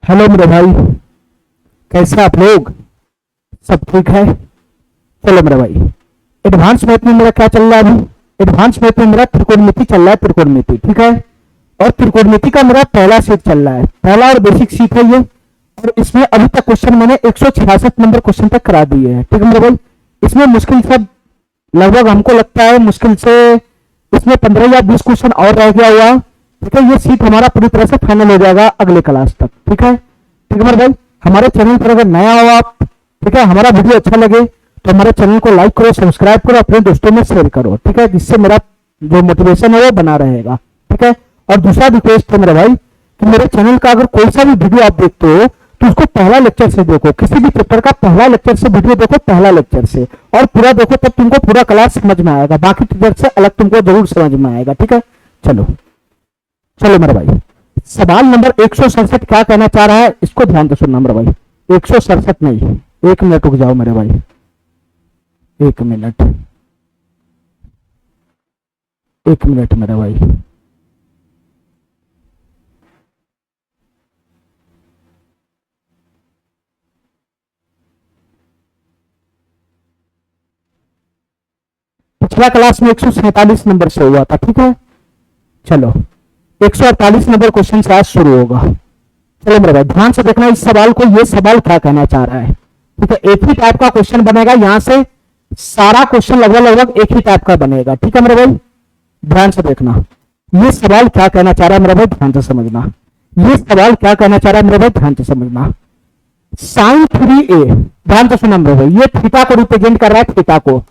Hello मेरे भाई, कैसे आप लोग? सब ठीक है? चलो मेरे भाई, एडवांस मैथ में मेरा क्या चल रहा है अभी? एडवांस मैथ में मेरा त्रिकोणमिति चल रहा है, त्रिकोणमिति, ठीक है। और त्रिकोणमिति का मेरा पहला सेट चल रहा है, पहला और बेसिक सीट है ये। और इसमें अभी तक क्वेश्चन मैंने 166 नंबर क्वेश्चन तक करा दिए हैं, ठीक है मेरे भाई। इसमें मुश्किल सब लगभग हमको लगता है मुश्किल से इसमें 15 या 20 क्वेश्चन और रह गया हुआ, ठीक है। ये सीट हमारा पूरी तरह से फाइनल हो जाएगा अगले क्लास तक, ठीक है। ठीक है मेरे भाई, हमारे चैनल पर अगर नया हो आप, ठीक है, हमारा वीडियो अच्छा लगे तो हमारे चैनल को लाइक करो, सब्सक्राइब करो, अपने दोस्तों में शेयर करो, ठीक है, जिससे मेरा जो मोटिवेशन है वो बना रहेगा, ठीक है। और दूसरा रिक्वेस्ट है मेरे भाई कि मेरे चैनल का अगर कोई सा भी वीडियो आप देखते हो तो उसको पहला लेक्चर से देखो, किसी भी पेपर का पहला लेक्चर से वीडियो देखो, पहला लेक्चर से, और पूरा देखो, तब तुमको पूरा क्लास समझ में आएगा, बाकी टीचर से अलग तुमको जरूर समझ में आएगा, ठीक है। चलो चलो मेरे भाई, सवाल नंबर 167 क्या कहना चाह रहा है इसको ध्यान से सुनना मेरे भाई। 167 नहीं, 1 मिनट रुक जाओ मेरे भाई, 1 मिनट, 1 मिनट मेरे भाई। पिछला क्लास में 147 नंबर से हुआ था, ठीक है। चलो 148 नंबर क्वेश्चन से आज शुरू होगा। चलो मेरे भाई ध्यान से देखना इस सवाल को, ये सवाल क्या कहना चाह रहा है, ठीक है। एक ही टाइप का क्वेश्चन बनेगा, यहां से सारा क्वेश्चन लगभग लगभग एक ही टाइप का बनेगा, ठीक है मेरे भाई। ध्यान से देखना ये सवाल क्या कहना चाह रहा है मेरे भाई, ध्यान से समझना। ये सवाल क्या कहना चाह रहा है मेरे भाई, ध्यान से समझना। साइन 3a, ध्यान से सुना मेरे भाई, ये थीटा को रिप्रेजेंट कर रहा है, थीटा को।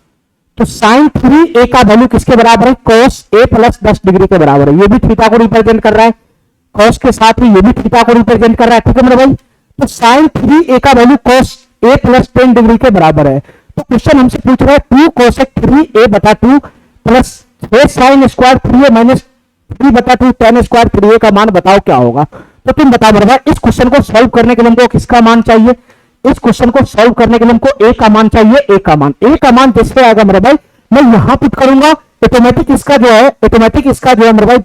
तो साइन 3a का वैल्यू किसके बराबर है? cos a प्लस 10 डिग्री के बराबर है। ये भी थीटा को रिप्रेजेंट कर रहा है, cos के साथ ही ये भी थीटा को रिप्रेजेंट कर रहा है, ठीक है मेरे भाई। तो साइन 3a का value cos a plus 10 degree के बराबर है। तो क्वेश्चन हमसे पूछ रहा है 2 cosec 3a बटा 2 plus 6 sine square 3a minus 3 बटा 2 tan स्क्वायर 3a का मान बताओ क्या होगा। तो तुम बताओ मेरे भाई, इस क्वेश्चन को सॉल्व करने के लिए हमको किसका मान चाहिए? इस क्वेश्चन को सॉल्व करने के लिए हमको a का मान चाहिए, a का मान। a का मान जैसे आएगा मेरे भाई, मैं यहां पुट करूंगा, ऑटोमेटिक इसका जो है, ऑटोमेटिक इसका जो है मेरे भाई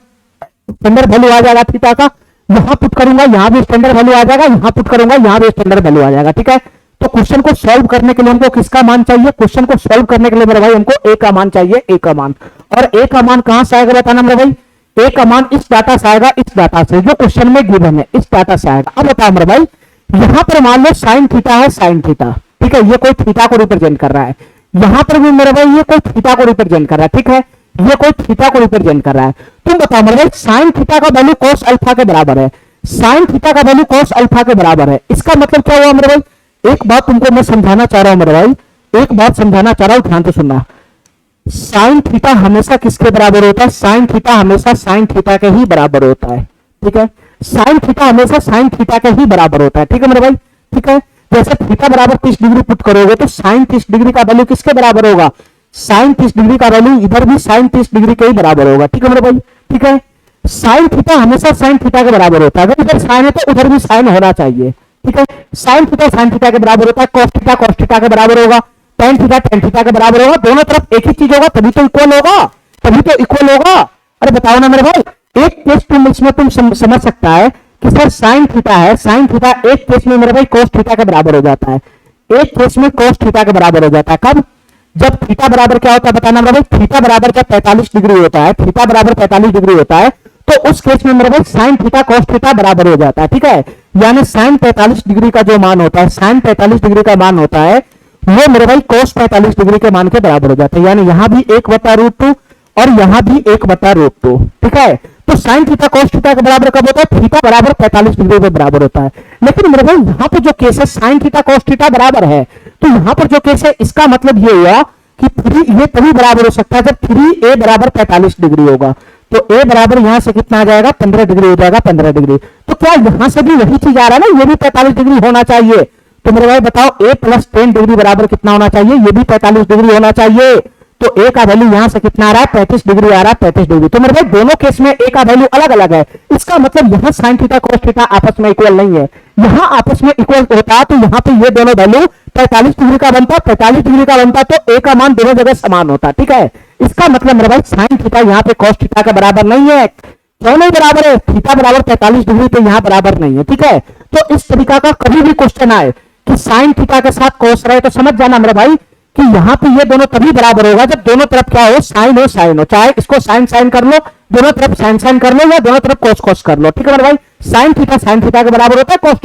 स्टैंडर्ड वैल्यू आ जाएगा थीटा का। यहां पुट करूंगा, यहां भी स्टैंडर्ड वैल्यू आ जाएगा, यहां पुट करूंगा, यहां भी स्टैंडर्ड वैल्यू आ जाएगा, ठीक है। तो क्वेश्चन को सॉल्व करने के लिए हमको किसका मान चाहिए? क्वेश्चन को सॉल्व करने के लिए मेरे भाई हमको a का मान चाहिए, a का मान। और a का मान कहां से आएगा बताना मेरे भाई? a का मान इस डाटा से आएगा, इस डाटा से जो क्वेश्चन में गिवन है, इस डाटा से आएगा। अब बताओ मेरे भाई, यहां पर मान लो साइन थीटा है, साइन थीटा, ठीक है, ये कोई थीटा को रिप्रेजेंट कर रहा है। यहां पर भी मेरे भाई ये कोई थीटा को रिप्रेजेंट कर रहा है, ठीक है, ये कोई थीटा को रिप्रेजेंट कर रहा है। तुम बताओ मेरे भाई, साइन थीटा का वैल्यू cos अल्फा के बराबर है, साइन थीटा का वैल्यू cos अल्फा के बराबर है। इसका मतलब क्या हुआ मेरे भाई? एक बात तुमको मैं समझाना चाह रहा हूं मेरे भाई, एक बात समझाना चाह रहा हूं, ध्यान से सुनना। साइन थीटा हमेशा किसके बराबर होता है? साइन थीटा हमेशा साइन थीटा के ही बराबर होता है, ठीक है। साइन थीटा हमेशा साइन थीटा के ही बराबर होता है, ठीक है मेरे भाई, ठीक है। जैसे थीटा बराबर 30 डिग्री पुट करोगे तो साइन 30 डिग्री का वैल्यू किसके बराबर होगा? साइन 30 डिग्री का वैल्यू इधर भी साइन 30 डिग्री के ही बराबर होगा, ठीक है मेरे भाई, ठीक है। साइन थीटा हमेशा साइन थीटा के बराबर होता है, अगर इधर साइन है तो उधर भी साइन होना चाहिए, ठीक है। साइन थीटा साइन थीटा के बराबर होता है, cos थीटा cos थीटा के बराबर होगा, tan थीटा के बराबर होगा, दोनों तरफ एक ही चीज होगा तभी तो इक्वल होगा, तभी तो इक्वल होगा। अरे बताओ ना मेरे भाई, एक केस तुम इसमें तुम समझ सकता है कि सर साइन थीटा है, साइन थीटा एक केस में मेरे भाई cos थीटा के बराबर हो जाता है, एक केस में cos थीटा के बराबर हो जाता है। कब? जब थीटा बराबर क्या होता है बताना मेरे भाई? थीटा बराबर जब 45 डिग्री होता है, थीटा बराबर 45 डिग्री होता है, तो उस केस में मेरे भाई साइन थीटा cos थीटा बराबर हो जाता है, ठीक है। यानी साइन 45 डिग्री का जो मान होता है, साइन 45 डिग्री का मान होता है, वो मेरे भाई cos 45 डिग्री के मान के बराबर हो जाता है। यानी यहां भी 1/√2 और यहां भी 1/√2, ठीक है। तो साइन थीटा cos थीटा के बराबर कब होता है? थीटा बराबर 45 डिग्री के बराबर होता है। लेकिन मेरे भाई यहां पर जो केस है साइन थीटा cos थीटा बराबर है, तो यहां पर जो केस है इसका मतलब ये हुआ कि 3 ये तभी बराबर हो सकता है जब 3a बराबर 45 डिग्री होगा। तो a बराबर यहां से कितना आ जाएगा? 15 डिग्री हो जाएगा, 15 डिग्री। तो क्या यहां से भी वही चीज आ रहा है ना, ये भी 45 डिग्री होना चाहिए। तो मेरे भाई बताओ a प्लस 10 डिग्री बराबर कितना होना चाहिए? ये भी 45 डिग्री होना चाहिए। तो a का वैल्यू यहां से कितना आ रहा है? 35 डिग्री आ रहा है, 35 डिग्री। तो मेरे भाई दोनों केस में a का वैल्यू अलग अलग है, इसका मतलब यहां साइन थीटा cos थीटा आपस में इक्वल नहीं है। यहां आपस में इक्वल होता तो यहां पे ये दोनों वैल्यू 45 डिग्री का बनता, 45 डिग्री का बनता तो a का मान दोनों जगह समान होता, ठीक है। इसका मतलब मेरे भाई साइन थीटा यहां पे cos थीटा का बराबर नहीं है। क्यों नहीं बराबर है? थीटा बराबर 45 डिग्री तो यहां बराबर नहीं है, ठीक है। तो इस तरीका का कभी भी क्वेश्चन आए कि साइन थीटा के साथ कोस रहे तो समझ जाना मेरे भाई कि यहां पे ये दोनों तभी बराबर होगा जब दोनों तरफ क्या हो, साइन हो, चाहे इसको साइन साइन कर लो, दोनों तरफ साइन साइन कर लो, या दोनों तरफ कोस कोस कर लो, ठीक है मेरे भाई। साइन थीटा के बराबर होता है, कोस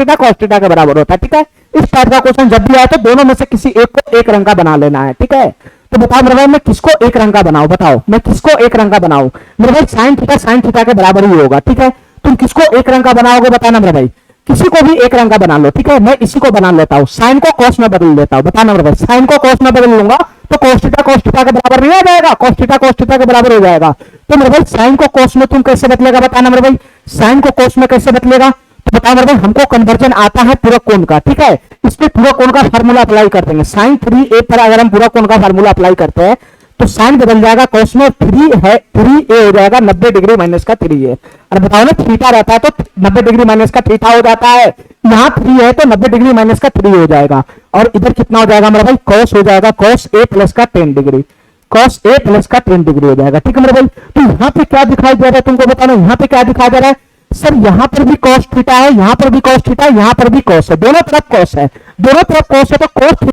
थीटा के बराबर होता है, ठीक है। इस टाइप का क्वेश्चन जब भी आए तो दोनों में से किसी एक को एक रंग का बना लेना है, ठीक है। तो बताओ मेरे भाई मैं किसको एक रंग का बनाऊं, बताओ मैं किसको एक रंग का बनाऊं। मेरे भाई साइन थीटा के बराबर ही होगा, ठीक है। तुम किसको एक रंग का बनाओगे बताना मेरे भाई, किसी को भी एक रंग का बना लो, ठीक है। मैं इसी को बना लेता हूं, साइन को कॉस में बदल लेता हूं, बताना मेरे भाई। साइन को कॉस में बदल लूंगा तो cos थीटा के बराबर नहीं आ जाएगा, cos थीटा के बराबर हो जाएगा। तो मेरे भाई साइन को cos में तुम कैसे बदलेगा बताना मेरे भाई, साइन को cos में कैसे बदलेगा। तो बताओ मेरे भाई हमको कन्वर्जन आता है पूरक कोण का, ठीक है। इसमें पूरक कोण का फार्मूला अप्लाई कर देंगे, साइन 3a पर अगर हम पूरक कोण का फार्मूला अप्लाई करते हैं तो साइन बदल जाएगा, cos में 3a हो जाएगा 90 डिग्री माइनस का 3a। और बताओ ना थीटा रहता है तो 90 डिग्री माइनस का थीटा हो जाता है, यहाँ 3 है तो 90 डिग्री माइनस का 3 हो जाएगा। और इधर कितना हो जाएगा मेरा भाई, cos हो जाएगा cos a प्लस का 10 डिग्री, cos a प्लस का 10 डिग्री हो जाएगा, ठीक है मेरे भाई। तो यहाँ पे क्या दिखाई दे रहा है तुमको बताना, यहाँ पे क्या दिखाई दे रहा है सर, यहाँ पर भी cos थीटा है, यहाँ पर भी cos थीटा है, यहाँ पर भी cos है, दोनों तरफ cos है, दोनों तरफ cos है, तो cos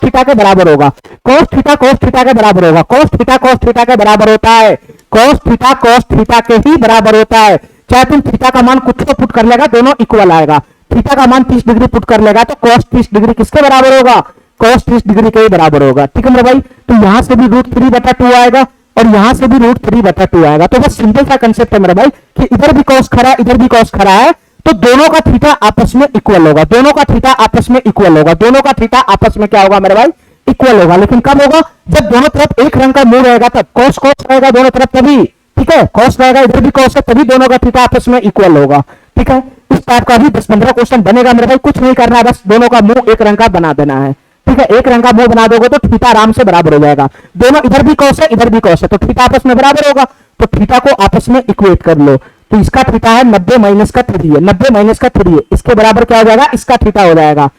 थीटा के बराबर होगा, cos थीटा के बराबर होगा, cos थीटा के बराबर होता है, cos थीटा के ही बराबर होता है। चाहे तुम थीटा का मान कुछ तो पुट कर लेगा, दोनों इक्वल आएगा। थीटा का मान 30 डिग्री पुट कर लेगा तो cos 30 डिग्री किसके बराबर होगा, cos 30 डिग्री के ही बराबर होगा, ठीक है मेरे भाई। तो यहां से भी √3/2 आएगा और यहां से भी √3/2 आएगा। तो बस सिंपल सा कंसेप्ट है मेरे भाई कि इधर भी cos खड़ा है, इधर भी cos खड़ा है, तो दोनों का थीटा आपस में इक्वल होगा, दोनों का थीटा आपस में इक्वल होगा, दोनों का थीटा आपस में क्या होगा मेरे भाई, इक्वल होगा। लेकिन कब होगा, जब दोनों तरफ एक रंग का मूव रहेगा, तब cos रहेगा दोनों तरफ तभी, ठीक है। cos रहेगा, इधर भी cos है, तभी दोनों का थीटा आपस में इक्वल होगा, ठीक है। इस टाइप का भी 10-15 क्वेश्चन बनेगा मेरे भाई, कुछ नहीं करना है, बस दोनों का मुंह एक रंग का बना देना है, ठीक है। एक रंग का मुंह बना दोगे तो थीटा आराम से बराबर हो जाएगा, दोनों इधर भी cos है इधर भी cos है, तो थीटा आपस में बराबर होगा, तो थीटा को आपस में इक्वेट कर लो। तो इसका थीटा है 90 माइनस का 3 है, 90 माइनस का 3 है, इसके बराबर क्या हो जाएगा, इसका थीटा हो जाएगा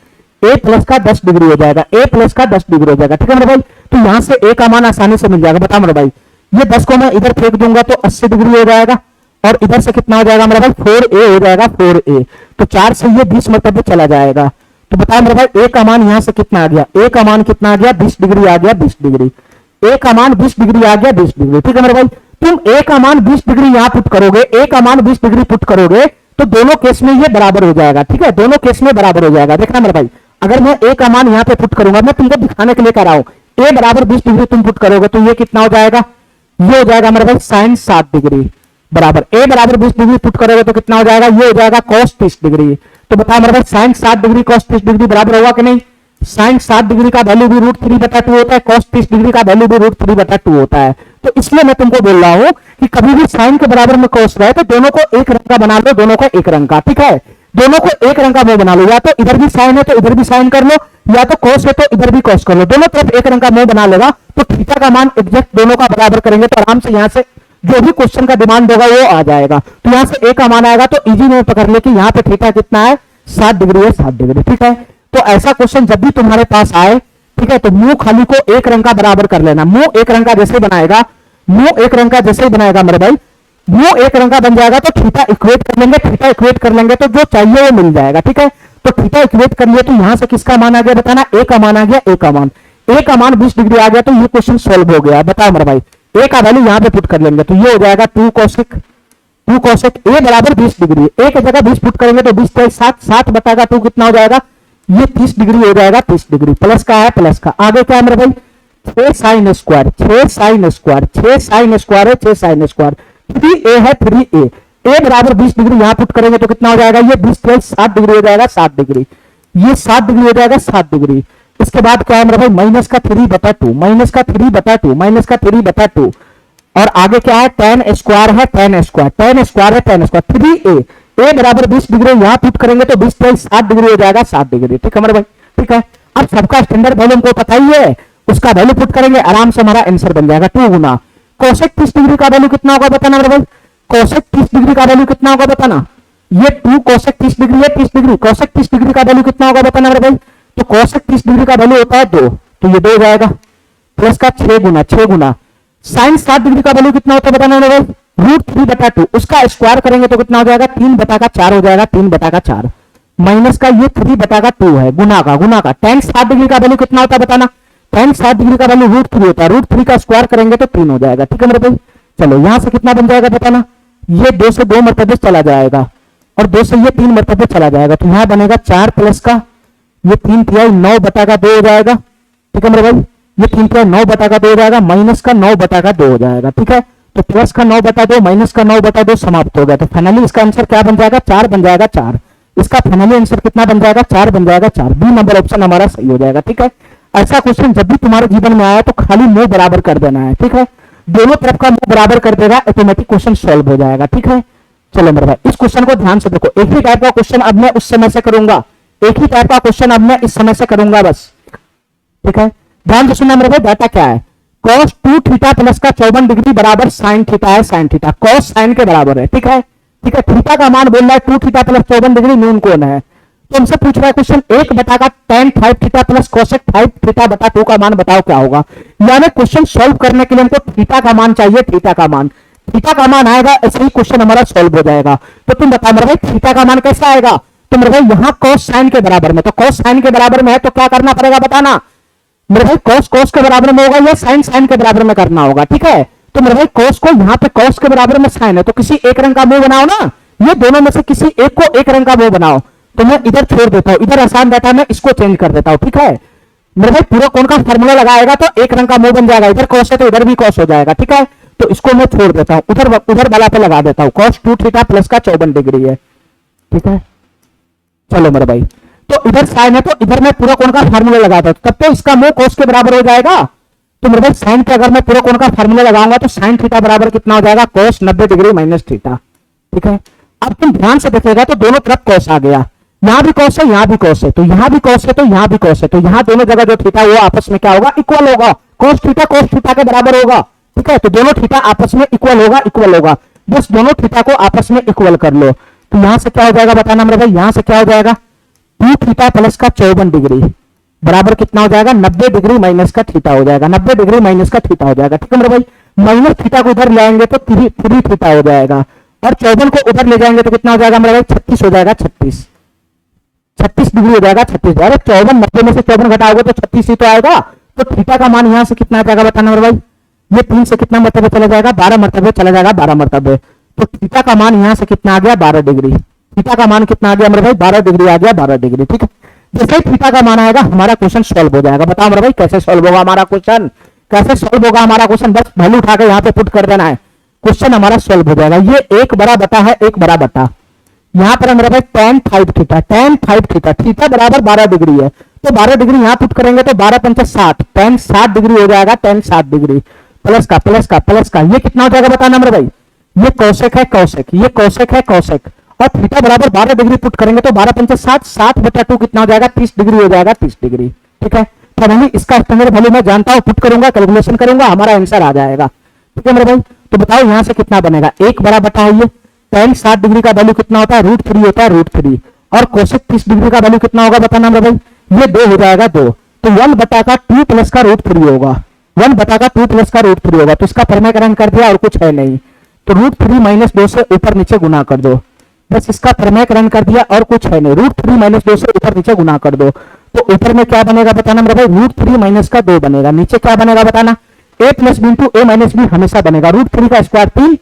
a प्लस का 10 डिग्री हो जाएगा, a प्लस का 10 डिग्री हो जाएगा, ठीक है मेरे भाई। तो यहां से a का मान आसानी से मिल जाएगा, बता मेरे भाई, ये 10 को मैं इधर फेंक दूंगा तो 80 डिग्री हो जाएगा, और इधर से कितना हो जाएगा मेरे भाई, 4a हो जाएगा, 4a। तो 4 से ये 20 मतलब चला जाएगा। तो बताओ मेरे भाई a का मान यहां से कितना आ गया, a का मान कितना आ गया, 20 डिग्री आ गया, 20 डिग्री, a का मान 20 डिग्री आ गया, 20 डिग्री, ठीक है मेरे भाई। तुम a का मान 20 डिग्री यहां पुट करोगे, a का मान 20 डिग्री पुट करोगे तो दोनों केस में ये बराबर हो जाएगा, ठीक है, दोनों केस में बराबर हो जाएगा। देखना मेरे भाई, अगर मैं a का मान यहां पे पुट करूंगा, मैं तुमको दिखाने के लिए कर रहा हूं, a बराबर 20 डिग्री तुम पुट करोगे तो ये कितना हो जाएगा, ये हो जाएगा मेरे भाई sin 7 डिग्री बराबर, a बराबर 20 डिग्री पुट करोगे तो कितना हो जाएगा, ये हो जाएगा cos 30 डिग्री। तो बताओ मेरे भाई sin 7 डिग्री cos 30 डिग्री बराबर होगा कि नहीं, sin 7 डिग्री का वैल्यू भी √3/2 होता है, cos 30 डिग्री का वैल्यू भी √3/2 होता है। तो इसलिए मैं तुमको बोल रहा हूं कि कभी भी sin के बराबर में cos रहे तो दोनों को एक रंग का बना लो, दोनों को एक रंग का, ठीक है, दोनों को एक रंग का मुंह बना लो, या तो इधर भी sin है तो इधर भी sin कर लो, या तो cos है तो इधर भी cos कर लो, दोनों तरफ एक रंग का मुंह बना लेगा तो थीटा का मान एग्जैक्ट दोनों का बराबर करेंगे तो आराम से यहां से जो भी क्वेश्चन का डिमांड होगा वो आ जाएगा। तो यहां से a का मान आएगा तो इजी में पकड़ ले कि यहां पे थीटा कितना है, 7 डिग्री है, 7 डिग्री, ठीक है। तो ऐसा क्वेश्चन जब भी तुम्हारे पास आए, ठीक है, तो मुंह खाली को एक रंग का बराबर कर लेना, मुंह एक रंग का जैसे बनाएगा, मुंह एक रंग का जैसे ही बनाएगा मेरे भाई, मुंह एक रंग का बन जाएगा तो थीटा इक्वेट कर लेंगे, थीटा इक्वेट कर लेंगे तो जो चाहिए वो मिल जाएगा, ठीक है। तो थीटा इक्वेट कर लिए तो यहां से किसका मान आ गया बताना, a का मान आ गया, a का मान 20 डिग्री आ गया, तो ये क्वेश्चन सोल्व हो गया। बताओ मेरे भाई a का वैल्यू यहां पे पुट कर लेंगे तो ये हो जाएगा 2 cosec a बराबर 20 डिग्री, a की जगह 20 पुट करेंगे तो 20 से 7 बटाएगा 2 कितना हो जाएगा, ये 30 डिग्री हो जाएगा, 30 डिग्री प्लस का है, प्लस का आगे क्या है मेरे भाई, 6 sin स्क्वायर है, 3a है, 3a, a बराबर 20 डिग्री यहां पुट करेंगे तो कितना हो जाएगा, ये 20 से 7 डिग्री हो जाएगा, 7 डिग्री, ये 7 डिग्री हो जाएगा, 7 डिग्री। इसके बाद क्या है मेरे भाई, -3/2, -3/2, और आगे क्या है, tan स्क्वायर है, tan स्क्वायर 3a बराबर 20 डिग्री यहां पुट करेंगे तो 20 से 7 डिग्री हो जाएगा, 7 डिग्री, ठीक है मेरे भाई, ठीक है। अब सबका स्टैंडर्ड वैल्यू हमको पता ही है, उसका वैल्यू पुट करेंगे, आराम से हमारा आंसर बन जाएगा 2 गुना cosec 30 डिग्री का वैल्यू कितना होगा बताना मेरे भाई, cosec 30 डिग्री का वैल्यू कितना होगा बताना, ये 2 cosec 30 डिग्री है, 30 डिग्री, cosec 30 डिग्री का वैल्यू कितना होगा बताना मेरे भाई, तो cosec 30 डिग्री का वैल्यू होता है 2, तो ये 2 हो जाएगा, प्लस का 6 गुना sin 7 डिग्री का वैल्यू कितना होता है बताना मेरे भाई, √3/2, उसका स्क्वायर करेंगे तो कितना हो जाएगा, 3/4 हो जाएगा, 3/4 माइनस का ये 3/2 है, गुना का tan 60 डिग्री का वैल्यू कितना होता है बताना। tan 60 डिग्री का वैल्यू √3 होता है, √3 का स्क्वायर करेंगे तो 3 हो जाएगा। ठीक है मेरे भाई, चलो यहां से कितना बन जाएगा बताना। ये 2 से 2 मरतबे चला जाएगा और 2 से ये 3 मरतबे चला जाएगा, तो यहां बनेगा 4 प्लस का ये 3 9/2 हो जाएगा। ठीक है मेरे भाई, ये 3 9/2 हो जाएगा, माइनस का 9/2 हो जाएगा। ठीक है, तो प्लस का 9/2 माइनस का 9/2 समाप्त हो गया, तो फाइनली इसका आंसर क्या बन जाएगा, 4 बन जाएगा। 4 इसका फाइनली आंसर कितना बन जाएगा, 4 बन जाएगा। 4 बी नंबर ऑप्शन हमारा सही हो जाएगा। ठीक है, ऐसा क्वेश्चन जब भी तुम्हारे जीवन में आया तो खाली मुंह बराबर कर देना है। ठीक है, दोनों तरफ का मुंह बराबर कर देगा, ऑटोमेटिक क्वेश्चन सॉल्व हो जाएगा। ठीक है, चलो मेरे भाई इस क्वेश्चन को ध्यान से देखो, एक ही टाइप का क्वेश्चन अब मैं उस समय से करूंगा, एक ही टाइप का क्वेश्चन अब मैं इस समय से करूंगा बस। ठीक है, ध्यान से सुनना मेरे भाई, डाटा क्या है, cos 2 थीटा प्लस का 54 डिग्री बराबर sin थीटा है, sin थीटा cos sin के बराबर है। ठीक है, ठीक है, थीटा का मान बोल रहा है 2 थीटा प्लस 54 डिग्री नून कोण है, तो हमसे पूछ रहा है क्वेश्चन 1/का tan 5 theta plus cosec 5 theta बटा 2 का मान बताओ क्या होगा। यानी क्वेश्चन सॉल्व करने के लिए हमको थीटा का मान चाहिए, थीटा का मान, थीटा का मान आएगा ऐसे ही क्वेश्चन हमारा सॉल्व हो जाएगा। तो तुम बताओ मेरे भाई थीटा का मान कैसा आएगा, तो मेरे भाई यहाँ cos sin के बराबर में, तो cos sin के बराबर में है तो क्या करना पड़ेगा बताना मेरे भाई, cos के बराबर में होगा या sin के बराबर में करना होगा। ठीक है, तो मेरे भाई cos को यहाँ पे cos के बराबर में sin है, तो किसी एक रंग का मुंह बनाओ ना, ये दोनों में से किसी एक को एक रंग का मुंह बनाओ। तो मैं इधर छोड़ देता हूं, इधर आसान बैठा है, मैं इसको चेंज कर देता हूं। ठीक है मेरे भाई, पूरा कोण का फॉर्मूला लगाएगा तो एक रंग का मुंह बन जाएगा, इधर cos है तो इधर भी cos हो जाएगा। ठीक है, तो इसको मैं छोड़ देता हूं, उधर वाला पे लगा देता हूं, cos 2 थीटा प्लस का 54 डिग्री है। ठीक है, चलो मेरे भाई, तो इधर साइन है तो इधर मैं पूरा कोण का फार्मूला लगाता हूं, तब तो इसका मुंह cos के बराबर हो जाएगा। तो मेरे भाई साइन पे अगर मैं पूरा कोण का फार्मूला लगाऊंगा तो साइन थीटा बराबर कितना हो जाएगा, cos 90 डिग्री माइनस थीटा। ठीक है, अब तुम ध्यान से देखिएगा तो दोनों तरफ cos आ गया, यहां भी cos है, यहां भी cos है, तो यहां भी cos है तो यहां भी cos है, तो यहां दोनों जगह जो थीटा वो आपस में क्या होगा, इक्वल होगा, cos थीटा के बराबर होगा। ठीक है, तो दोनों थीटा आपस में इक्वल होगा, बस दोनों थीटा को आपस में इक्वल कर लो। तो यहां से क्या हो जाएगा बताना मेरे भाई, यहां से क्या हो जाएगा, 2 थीटा प्लस का 54 डिग्री बराबर कितना हो जाएगा, 90 डिग्री माइनस का थीटा हो जाएगा, 90 डिग्री माइनस का थीटा हो जाएगा। ठीक है मेरे भाई, माइनस थीटा को उधर ले आएंगे तो 3 थीटा हो जाएगा, और 54 को उधर ले जाएंगे तो कितना हो जाएगा मेरे भाई, 36 हो जाएगा, 36 डिग्री हो जाएगा, 36। अरे 54 90 में से 54 घटाओगे तो 36 ही तो आएगा। तो थीटा का मान यहां से कितना आ जाएगा बताना मेरे भाई, ये 3 से कितना मरतबे चला जाएगा, 12 मरतबे चला जाएगा, 12 मरतबे। तो थीटा का मान यहां से कितना आ गया, 12 डिग्री। थीटा का मान कितना आ गया मेरे भाई, 12 डिग्री आ गया, 12 डिग्री। ठीक है, जैसे ही थीटा का मान आएगा हमारा क्वेश्चन सॉल्व हो जाएगा। बताओ मेरे भाई कैसे सॉल्व होगा हमारा क्वेश्चन, कैसे सॉल्व होगा हमारा क्वेश्चन, बस वैल्यू उठा के यहाँ पे पुट कर देना है, क्वेश्चन हमारा सॉल्व हो जाएगा। ये 1 बड़ा बटा है, 1 बड़ा बटा, यहाँ पर मेरे भाई tan 5 theta, tan 5 theta, theta बराबर 12 डिग्री है, तो 12 डिग्री यहाँ पुट करेंगे तो 12 पंचा 60, tan 60 डिग्री हो जाएगा, tan 60 डिग्री प्लस का, ये कितना हो जाएगा बताना मेरे भाई, ये कौशिक है कौशिक, ये कौशिक है कौशिक, और थीटा बराबर 12 डिग्री पुट करेंगे तो 12 पंचा 60, 60 बटा 2 कितना हो जाएगा, 30 डिग्री हो जाएगा, 30 डिग्री। ठीक है, तो मैंने इसका स्टैंडर्ड वैल्यू मैं जानता हूं, पुट करूंगा, कैलकुलेशन करूंगा, हमारा आंसर आ जाएगा। ठीक है मेरे भाई, तो बताओ यहां से कितना बनेगा, 1 बड़ा बटा है, ये tan 60 डिग्री का वैल्यू कितना होता है, √3 होता है, √3, और कोसेक 30 डिग्री का वैल्यू कितना होगा बताना मेरे भाई, ये 2 हो जाएगा, 2, तो 1 बटा का 2 प्लस का √3 होगा, 1 बटा का 2 प्लस का √3 होगा, तो इसका परमेकरण कर दिया और कुछ है नहीं, तो √3 माइनस 2 से ऊपर नीचे गुना कर दो, बस इसका परमेकरण कर दिया और कुछ है नहीं, √3 माइनस 2 से ऊपर नीचे गुना कर दो, तो ऊपर में क्या बनेगा बताना मेरे भाई, √3 माइनस का 2 बनेगा, नीचे क्या बनेगा बताना, a plus b into a minus b हमेशा बनेगा, √3 का स्क्वायर 3,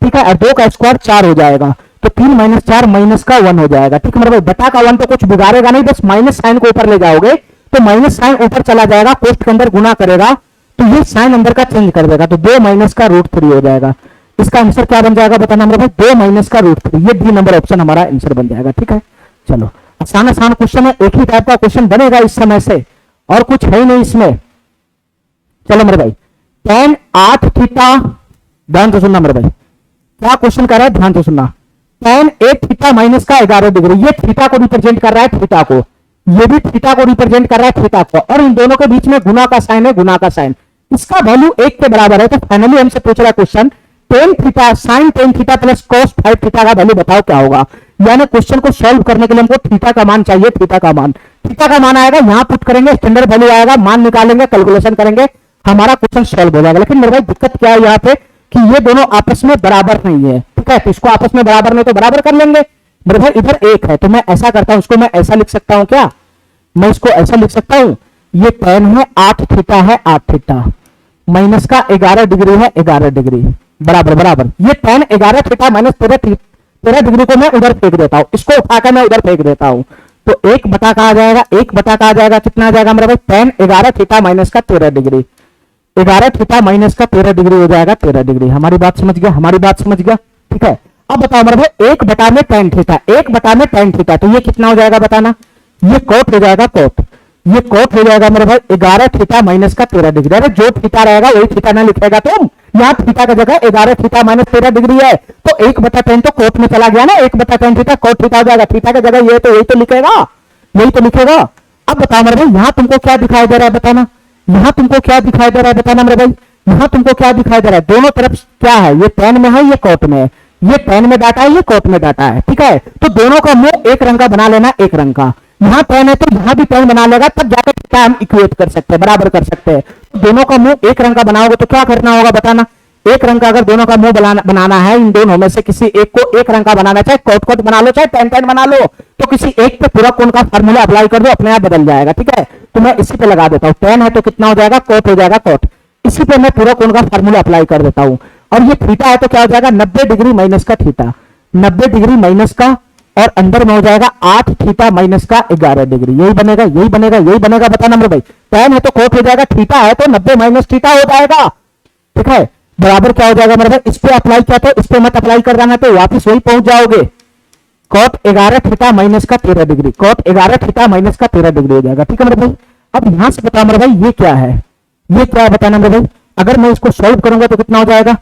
ठीक है, और 2 का स्क्वायर 4 हो जाएगा, तो 3 माइनस 4 माइनस का 1 हो जाएगा। ठीक है मेरे भाई, बटा का 1 तो कुछ बिगाड़ेगा नहीं, बस माइनस साइन को ऊपर ले जाओगे तो माइनस साइन ऊपर चला जाएगा, कोष्ठ के अंदर गुना करेगा तो ये साइन अंदर का चेंज कर देगा, तो 2 माइनस का √3 हो जाएगा। इसका आंसर क्या बन जाएगा बताना मेरे भाई, 2 माइनस का √3, ये डी नंबर ऑप्शन हमारा आंसर बन जाएगा। ठीक है, चलो आसान आसान क्वेश्चन है, एक ही टाइप का क्वेश्चन बनेगा इस समय से, और कुछ है ही नहीं इसमें। चलो मेरे भाई, tan 8 थीटा, ध्यान से सुनना मेरे भाई, क्या क्वेश्चन कर रहा है ध्यान से सुनना, tan 8 थीटा माइनस का 11 डिग्री, ये थीटा को रिप्रेजेंट कर रहा है, थीटा को, ये भी थीटा को रिप्रेजेंट कर रहा है, थीटा को, और इन दोनों के बीच में गुना का साइन है, गुना का साइन, इसका वैल्यू 1 के बराबर है। तो फाइनली हमसे पूछ रहा है question, tan theta sin tan theta plus cos 5 theta का वैल्यू बताओ क्या होगा। यानी क्वेश्चन को सॉल्व करने के लिए हमको थीटा का मान चाहिए, थीटा का मान आएगा, यहां पुट करेंगे, स्टैंडर्ड वैल्यू आएगा, मान निकालेंगे, कैलकुलेशन करेंगे, हमारा क्वेश्चन सॉल्व हो जाएगा। लेकिन मेरे भाई दिक्कत क्या है यहाँ पे कि ये दोनों आपस में बराबर नहीं है। ठीक है, तो इसको आपस में बराबर नहीं तो बराबर कर लेंगे, मेरे भाई इधर एक है तो मैं ऐसा करता हूं, इसको मैं ऐसा लिख सकता हूं क्या, मैं इसको ऐसा लिख सकता हूं, ये tan है 8 थीटा है 8 थीटा माइनस का 11 डिग्री है 11 डिग्री बराबर बराबर, ये tan 11 थीटा माइनस 13 डिग्री को मैं उधर फेंक देता हूं, इसको उठाकर मैं उधर फेंक देता हूं, तो एक बटा का आ जाएगा, एक बटा का आ जाएगा, कितना आ जाएगा मेरे भाई tan 11 थीटा माइनस का 13 डिग्री, 11 थीटा माइनस का 13 डिग्री हो जाएगा 13 डिग्री। हमारी बात समझ गया, हमारी बात समझ गया, ठीक है। अब बताओ मेरे भाई एक बटा में tan थीटा, एक बटा में tan थीटा, तो ये कितना हो जाएगा बताना, ये कोट हो जाएगा कोट, ये कोट हो जाएगा मेरे भाई 11 थीटा माइनस का 13 डिग्री। अरे जो थीटा रहेगा वही थीटा ना लिखेगा तुम, यहाँ थीटा का जगह 11 थीटा माइनस 13 डिग्री है, तो 1/10 तो कोट में चला गया ना, 1/10 थीटा कोट थीटा हो जाएगा, थीटा का जगह ये तो यही तो लिखेगा, यही तो लिखेगा। अब बताओ मेरे भाई यहाँ तुमको क्या दिखाई दे रहा है बताना, यहाँ तुमको क्या दिखाई दे रहा है बताना मेरे भाई, यहाँ तुमको क्या दिखाई दे रहा है, दोनों तरफ क्या है, ये tan में है ये कोट में है, ये tan में डाटा है ये कोट में डाटा है, ठीक है। तो दोनों का मुंह एक रंग का बना लेना, एक रंग का, यहाँ tan है तो यहाँ भी tan बना लेगा, तब जाकर थीटा हम इक्वेट कर सकते हैं, बराबर कर सकते हैं। तो दोनों का मुंह एक रंग का बनाओगे तो क्या करना होगा बताना, एक रंग का अगर दोनों का मुंह बनाना है, इन दोनों में से किसी एक को एक रंग का बनाना, चाहे कोट कोट बना लो चाहे tan tan बना लो, तो किसी एक पे पूरा कोण का फार्मूला अप्लाई कर दो, अपने आप बदल जाएगा, ठीक है। तो मैं इसी पे लगा देता हूँ, tan है तो कितना हो जाएगा कोट हो जाएगा कोट, इसी पे मैं पूरा कोण का फार्मूला अप्लाई कर देता हूं, और ये थीटा है तो क्या हो जाएगा 90 डिग्री माइनस का थीटा, 90 डिग्री माइनस का, और अंदर में हो जाएगा 8 थीटा माइनस का 11 डिग्री, यही बनेगा यही बनेगा यही बनेगा बताना मेरे भाई, tan है तो कोट हो जाएगा, थीटा है तो 90 माइनस थीटा हो जाएगा, ठीक है, बराबर क्या हो जाएगा मेरे भाई, इस पे अप्लाई किया तो इस पे मत अप्लाई कर देना, तो वापिस वही पहुंच जाओगे, कोट 11 थीटा माइनस का 13 डिग्री, कोट 11 थीटा माइनस का 13 डिग्री हो जाएगा, ठीक है मेरे भाई। अब यहां से बताओ मेरे भाई ये क्या है, ये क्या है बताना मेरे भाई, अगर मैं इसको सॉल्व करूंगा तो कितना हो जाएगा,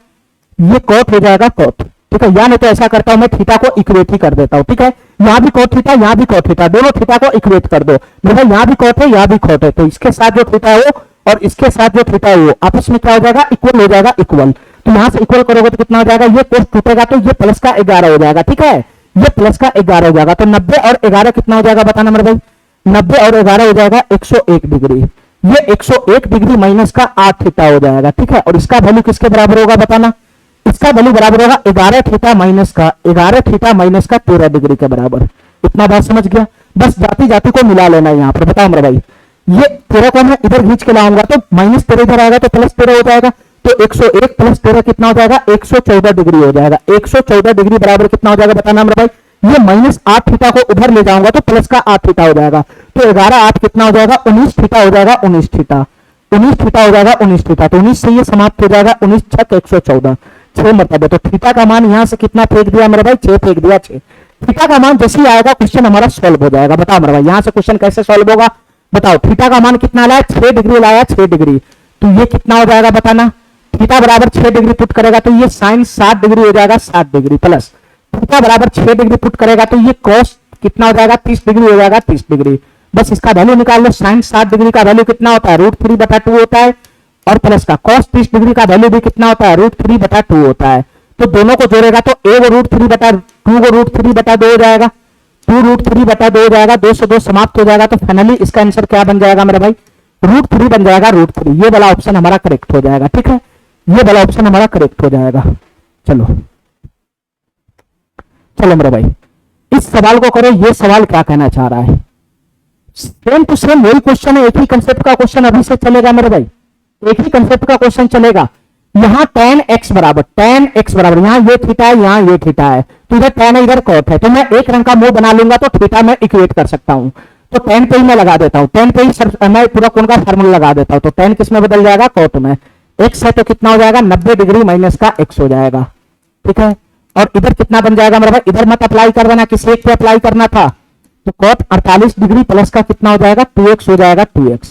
ये कोट हो जाएगा कोट, ठीक है, या नहीं तो ऐसा करता हूं मैं थीटा को इक्वेट ही कर देता हूं, ठीक है, यहां भी कोट थीटा यहां भी कोट थीटा, दोनों थीटा को इक्वेट कर दो मेरे भाई, यहां भी कोट है यहां भी कोट है, तो इसके साथ जो थीटा है वो और इसके साथ जो थीटा है वो आपस में क्या हो जाएगा इक्वल हो जाएगा, इक्वल, तो यहां से इक्वल करोगे तो कितना हो जाएगा, ये कोस टूटेगा तो ये प्लस का 11 हो जाएगा, ठीक है, ये प्लस का 11 हो जाएगा, तो 90 और 11 कितना हो जाएगा बताना मेरे भाई, 90 और 11 हो जाएगा 101 डिग्री, ये 101 डिग्री माइनस का 8 थीटा हो जाएगा, ठीक है, और इसका वैल्यू किसके बराबर होगा बताना, इसका वैल्यू बराबर होगा 11 थीटा माइनस का 13 डिग्री के बराबर, इतना बात समझ गया। बस जाति जाति को मिला लेना है यहाँ पर, बताओ मेरे भाई, ये 13 को मैं इधर खींच के लाऊंगा तो -13 इधर आएगा तो +13 हो जाएगा, तो 101 + 13 कितना हो जाएगा 114 डिग्री हो जाएगा, 114 डिग्री बराबर कितना हो जाएगा बताना मेरे भाई, ये -8 थीटा को उधर ले जाऊंगा तो प्लस का 8 थीटा हो जाएगा, तो 11 8 कितना हो जाएगा 19 थीटा हो जाएगा, 19 थीटा 19 थीटा हो जाएगा, 19 थीटा, तो 19 से ये समाप्त हो जाएगा, 19 छक 114, 6 मतलब, तो थीटा का मान यहां से कितना फेंक दिया मेरे भाई 6 फेंक दिया, 6 थीटा का मान जैसे ही आएगा क्वेश्चन हमारा सॉल्व हो जाएगा। बताओ मेरे भाई यहां से क्वेश्चन कैसे सॉल्व होगा बताओ, थीटा का मान कितना लाया 6 डिग्री लाया, 6 डिग्री, तो ये कितना हो जाएगा बताना, थीटा बराबर 6 डिग्री पुट करेगा तो ये साइन 7 डिग्री हो जाएगा, 7 डिग्री प्लस थीटा बराबर 6 डिग्री पुट करेगा तो ये कॉस कितना हो जाएगा 30 डिग्री हो जाएगा, 30 डिग्री, बस इसका वैल्यू निकाल लो, साइन 7 डिग्री का वैल्यू कितना होता है √3/2 होता है, और प्लस का कॉस 30 डिग्री का वैल्यू भी कितना होता है √3/2 होता है, तो दोनों को जोड़ेगा तो a को √3/2 को √3/2 हो जाएगा, 2 √3/2 हो जाएगा, 2 से 2 समाप्त हो जाएगा, तो फाइनली इसका आंसर क्या बन जाएगा मेरे भाई √3 बन जाएगा, √3, ये वाला ऑप्शन हमारा करेक्ट हो जाएगा, ठीक है, ये वाला ऑप्शन हमारा करेक्ट हो जाएगा। चलो चलो मेरे भाई इस सवाल को करो, ये सवाल क्या कहना चाह रहा है, सेम टू सेम वही क्वेश्चन है, एक ही कंसेप्ट का क्वेश्चन अभी से चलेगा मेरे भाई, एक ही कंसेप्ट का क्वेश्चन चलेगा। यहां tan x बराबर यहां ये थीटा है यहां ये थीटा है, तो इधर tan है इधर cot है, तो मैं एक रंग का मुंह बना लूंगा तो थीटा में इक्वेट कर सकता हूं, तो tan पे ही मैं लगा देता हूं, tan पे ही मैं पूरा कोण का फार्मूला लगा देता हूं, तो tan किस में बदल जाएगा cot में, x है तो कितना हो जाएगा 90 डिग्री माइनस का x हो जाएगा, ठीक है, और इधर कितना बन जाएगा मेरे भाई, इधर मत अप्लाई कर देना, किसी एक पे अप्लाई करना था, तो cot 48 डिग्री प्लस का कितना हो जाएगा 2x हो जाएगा, 2x,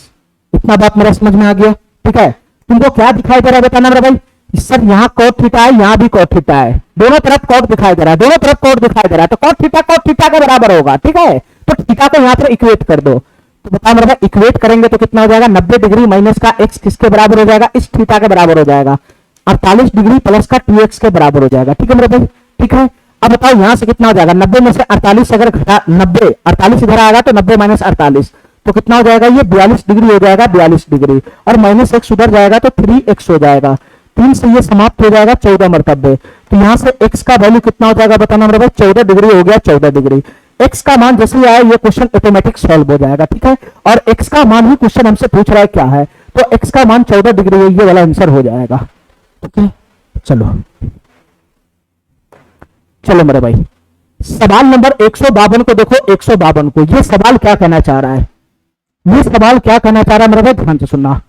इतना बात मेरा समझ में आ गया, ठीक है। तुमको क्या दिखाई दे रहा है बताना मेरे भाई, सर यहाँ cot थीटा है यहाँ भी cot थीटा है, दोनों तरफ cot दिखाई दे रहा है, दोनों तरफ cot दिखाई दे रहा है, तो cot थीटा के बराबर होगा, ठीक है, तो थीटा को यहाँ पर इक्वेट कर दो, तो बताओ मेरे भाई इक्वेट करेंगे तो कितना हो जाएगा 90 डिग्री माइनस का x किसके बराबर हो जाएगा, इस थीटा के बराबर हो जाएगा, 48 डिग्री प्लस का 2x के बराबर हो जाएगा, ठीक है मेरे भाई, ठीक है। अब बताओ यहां से कितना हो जाएगा 90 में से 48 अगर घटा 90 48 इधर आएगा तो 90 माइनस 48 तो कितना हो जाएगा, ये 42 डिग्री हो जाएगा, 42 डिग्री, और -x उधर जाएगा तो 3x हो जाएगा, 3 से ये समाप्त हो जाएगा 14 मरतबे। तो यहां से x का वैल्यू कितना हो जाएगा बताना मेरे भाई, 14 डिग्री हो गया, 14 डिग्री। x का मान जैसे ही आया ये क्वेश्चन ऑटोमेटिक सॉल्व हो जाएगा, ठीक है। और x का मान ही क्वेश्चन हमसे पूछ रहा है क्या है, तो x का मान 14 डिग्री है, ये वाला आंसर हो जाएगा, ठीक है। चलो चलो मेरे भाई, सवाल नंबर 152 को देखो, 152 को, ये सवाल क्या कहना चाह रहा है, ये सवाल क्या कहना चाह रहा है मेरे भाई, ध्यान से सुनना।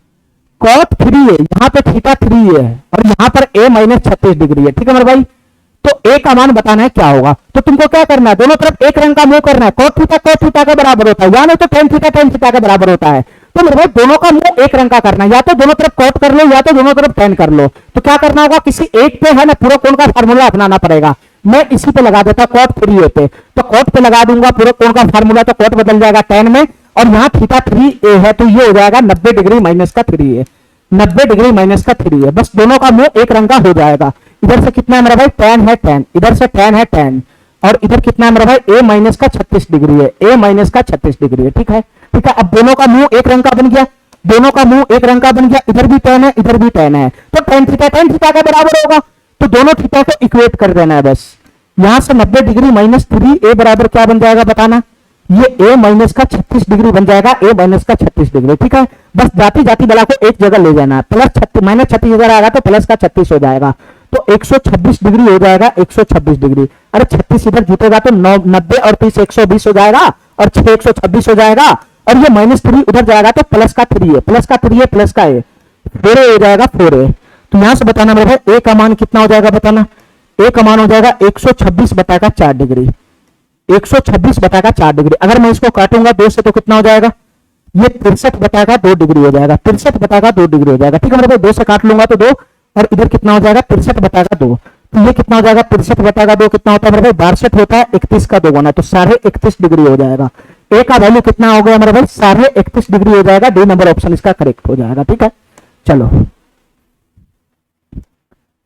cot 3 है, यहाँ पे थीटा 3 है और यहाँ पर a माइनस 36 डिग्री है, ठीक है मेरे भाई। तो a का मान बताना है क्या होगा, तो तुमको क्या करना है, दोनों तरफ एक रंग का मुंह करना है। cot थीटा के बराबर होता है, या नहीं तो tan थीटा के बराबर होता है। तो मेरे भाई दोनों का मुंह एक रंग का करना है, या तो दोनों तरफ cot कर लो या तो दोनों तरफ tan कर लो। तो क्या करना होगा, किसी एक पे है ना पूरा कोण का फार्मूला अपनाना पड़ेगा। मैं इसी पे लगा देता cot 3a पे, तो cot पे लगा दूंगा पूरा कोण का फार्मूला, तो cot बदल जाएगा tan में, और यहाँ थीटा 3a है तो ये हो जाएगा 90 डिग्री माइनस का 3a, 90 डिग्री माइनस का 3a। बस दोनों का मुंह एक रंग का हो जाएगा। इधर से कितना है मेरा भाई, tan है tan, इधर से tan है tan, और इधर कितना है मेरा भाई, a माइनस का 36 डिग्री है, a माइनस का 36 डिग्री है, ठीक है, ठीक है। अब दोनों का मुंह एक रंग का बन गया, दोनों का मुंह एक रंग का बन गया, इधर भी tan है इधर भी tan है, तो tan थीटा के बराबर होगा, तो दोनों थीटा को इक्वेट कर देना है बस। यहां से 90 डिग्री माइनस 3a बराबर क्या बन जाएगा बताना, ये a माइनस का 36 डिग्री बन जाएगा, a माइनस का 36 डिग्री, ठीक है। बस जाती जाती बला को एक जगह ले जाना है, प्लस 36 माइनस 36 इधर आएगा तो प्लस का 36 हो जाएगा, तो 126 डिग्री हो जाएगा, 126 डिग्री। अरे 36 इधर जुटेगा तो 90 और 30 120 हो जाएगा, और 6 126 हो जाएगा, और ये माइनस 3 उधर जाएगा तो प्लस का 3 है, प्लस का 3 है, प्लस का a 4a हो जाएगा, 4a। तो यहां से बताना मेरे भाई a का मान कितना हो जाएगा बताना, a का मान हो जाएगा 126 बटाकर 4 डिग्री, 126 बटाकर 4 डिग्री। अगर मैं इसको काटूंगा 2 से तो कितना हो जाएगा, ये 63 बटाकर 2 डिग्री हो जाएगा, 63 बटाकर 2 डिग्री हो जाएगा, ठीक है मेरे भाई। 2 से काट लूंगा तो 2, और इधर कितना हो जाएगा 63 बटाकर 2, तो ये कितना हो जाएगा 63 बटाकर 2 कितना होता है मेरे भाई, 62 होता है, 31 का 2 गुना, तो 31.5 डिग्री हो जाएगा। a का वैल्यू कितना हो गया मेरे भाई, 31.5 डिग्री हो जाएगा, डी नंबर ऑप्शन इसका करेक्ट हो जाएगा, ठीक है। चलो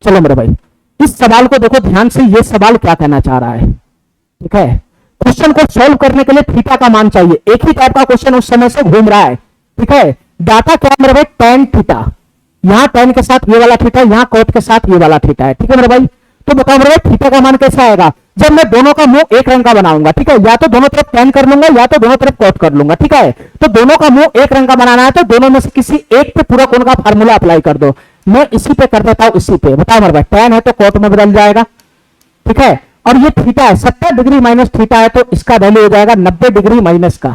चलो मेरे भाई, इस सवाल को देखो ध्यान से, ये सवाल क्या कहना चाह रहा है, ठीक है। क्वेश्चन को सॉल्व करने के लिए थीटा का मान चाहिए, एक ही टाइप का क्वेश्चन उस समय से घूम रहा है, ठीक है। डाटा क्या मेरे भाई, tan थीटा, यहां tan के साथ ये वाला थीटा, यहां cot के साथ ये वाला थीटा है, ठीक है मेरे भाई। तो बताओ मेरे भाई थीटा का मान कैसा आएगा, जब मैं दोनों का मुंह एक रंग का बनाऊंगा, ठीक है, या तो दोनों तरफ tan कर लूंगा या तो दोनों तरफ cot कर लूंगा, ठीक है। तो दोनों का मुंह एक रंग का बनाना है तो दोनों में से किसी एक पे पूरा कोण का फार्मूला अप्लाई कर दो। मैं इसी पे कर देता हूं, इसी पे। बताओ मेरे भाई, tan है तो cot में बदल जाएगा, ठीक है। और ये थीटा है, 70 डिग्री माइनस थीटा है तो इसका वैल्यू हो जाएगा 90 डिग्री माइनस का,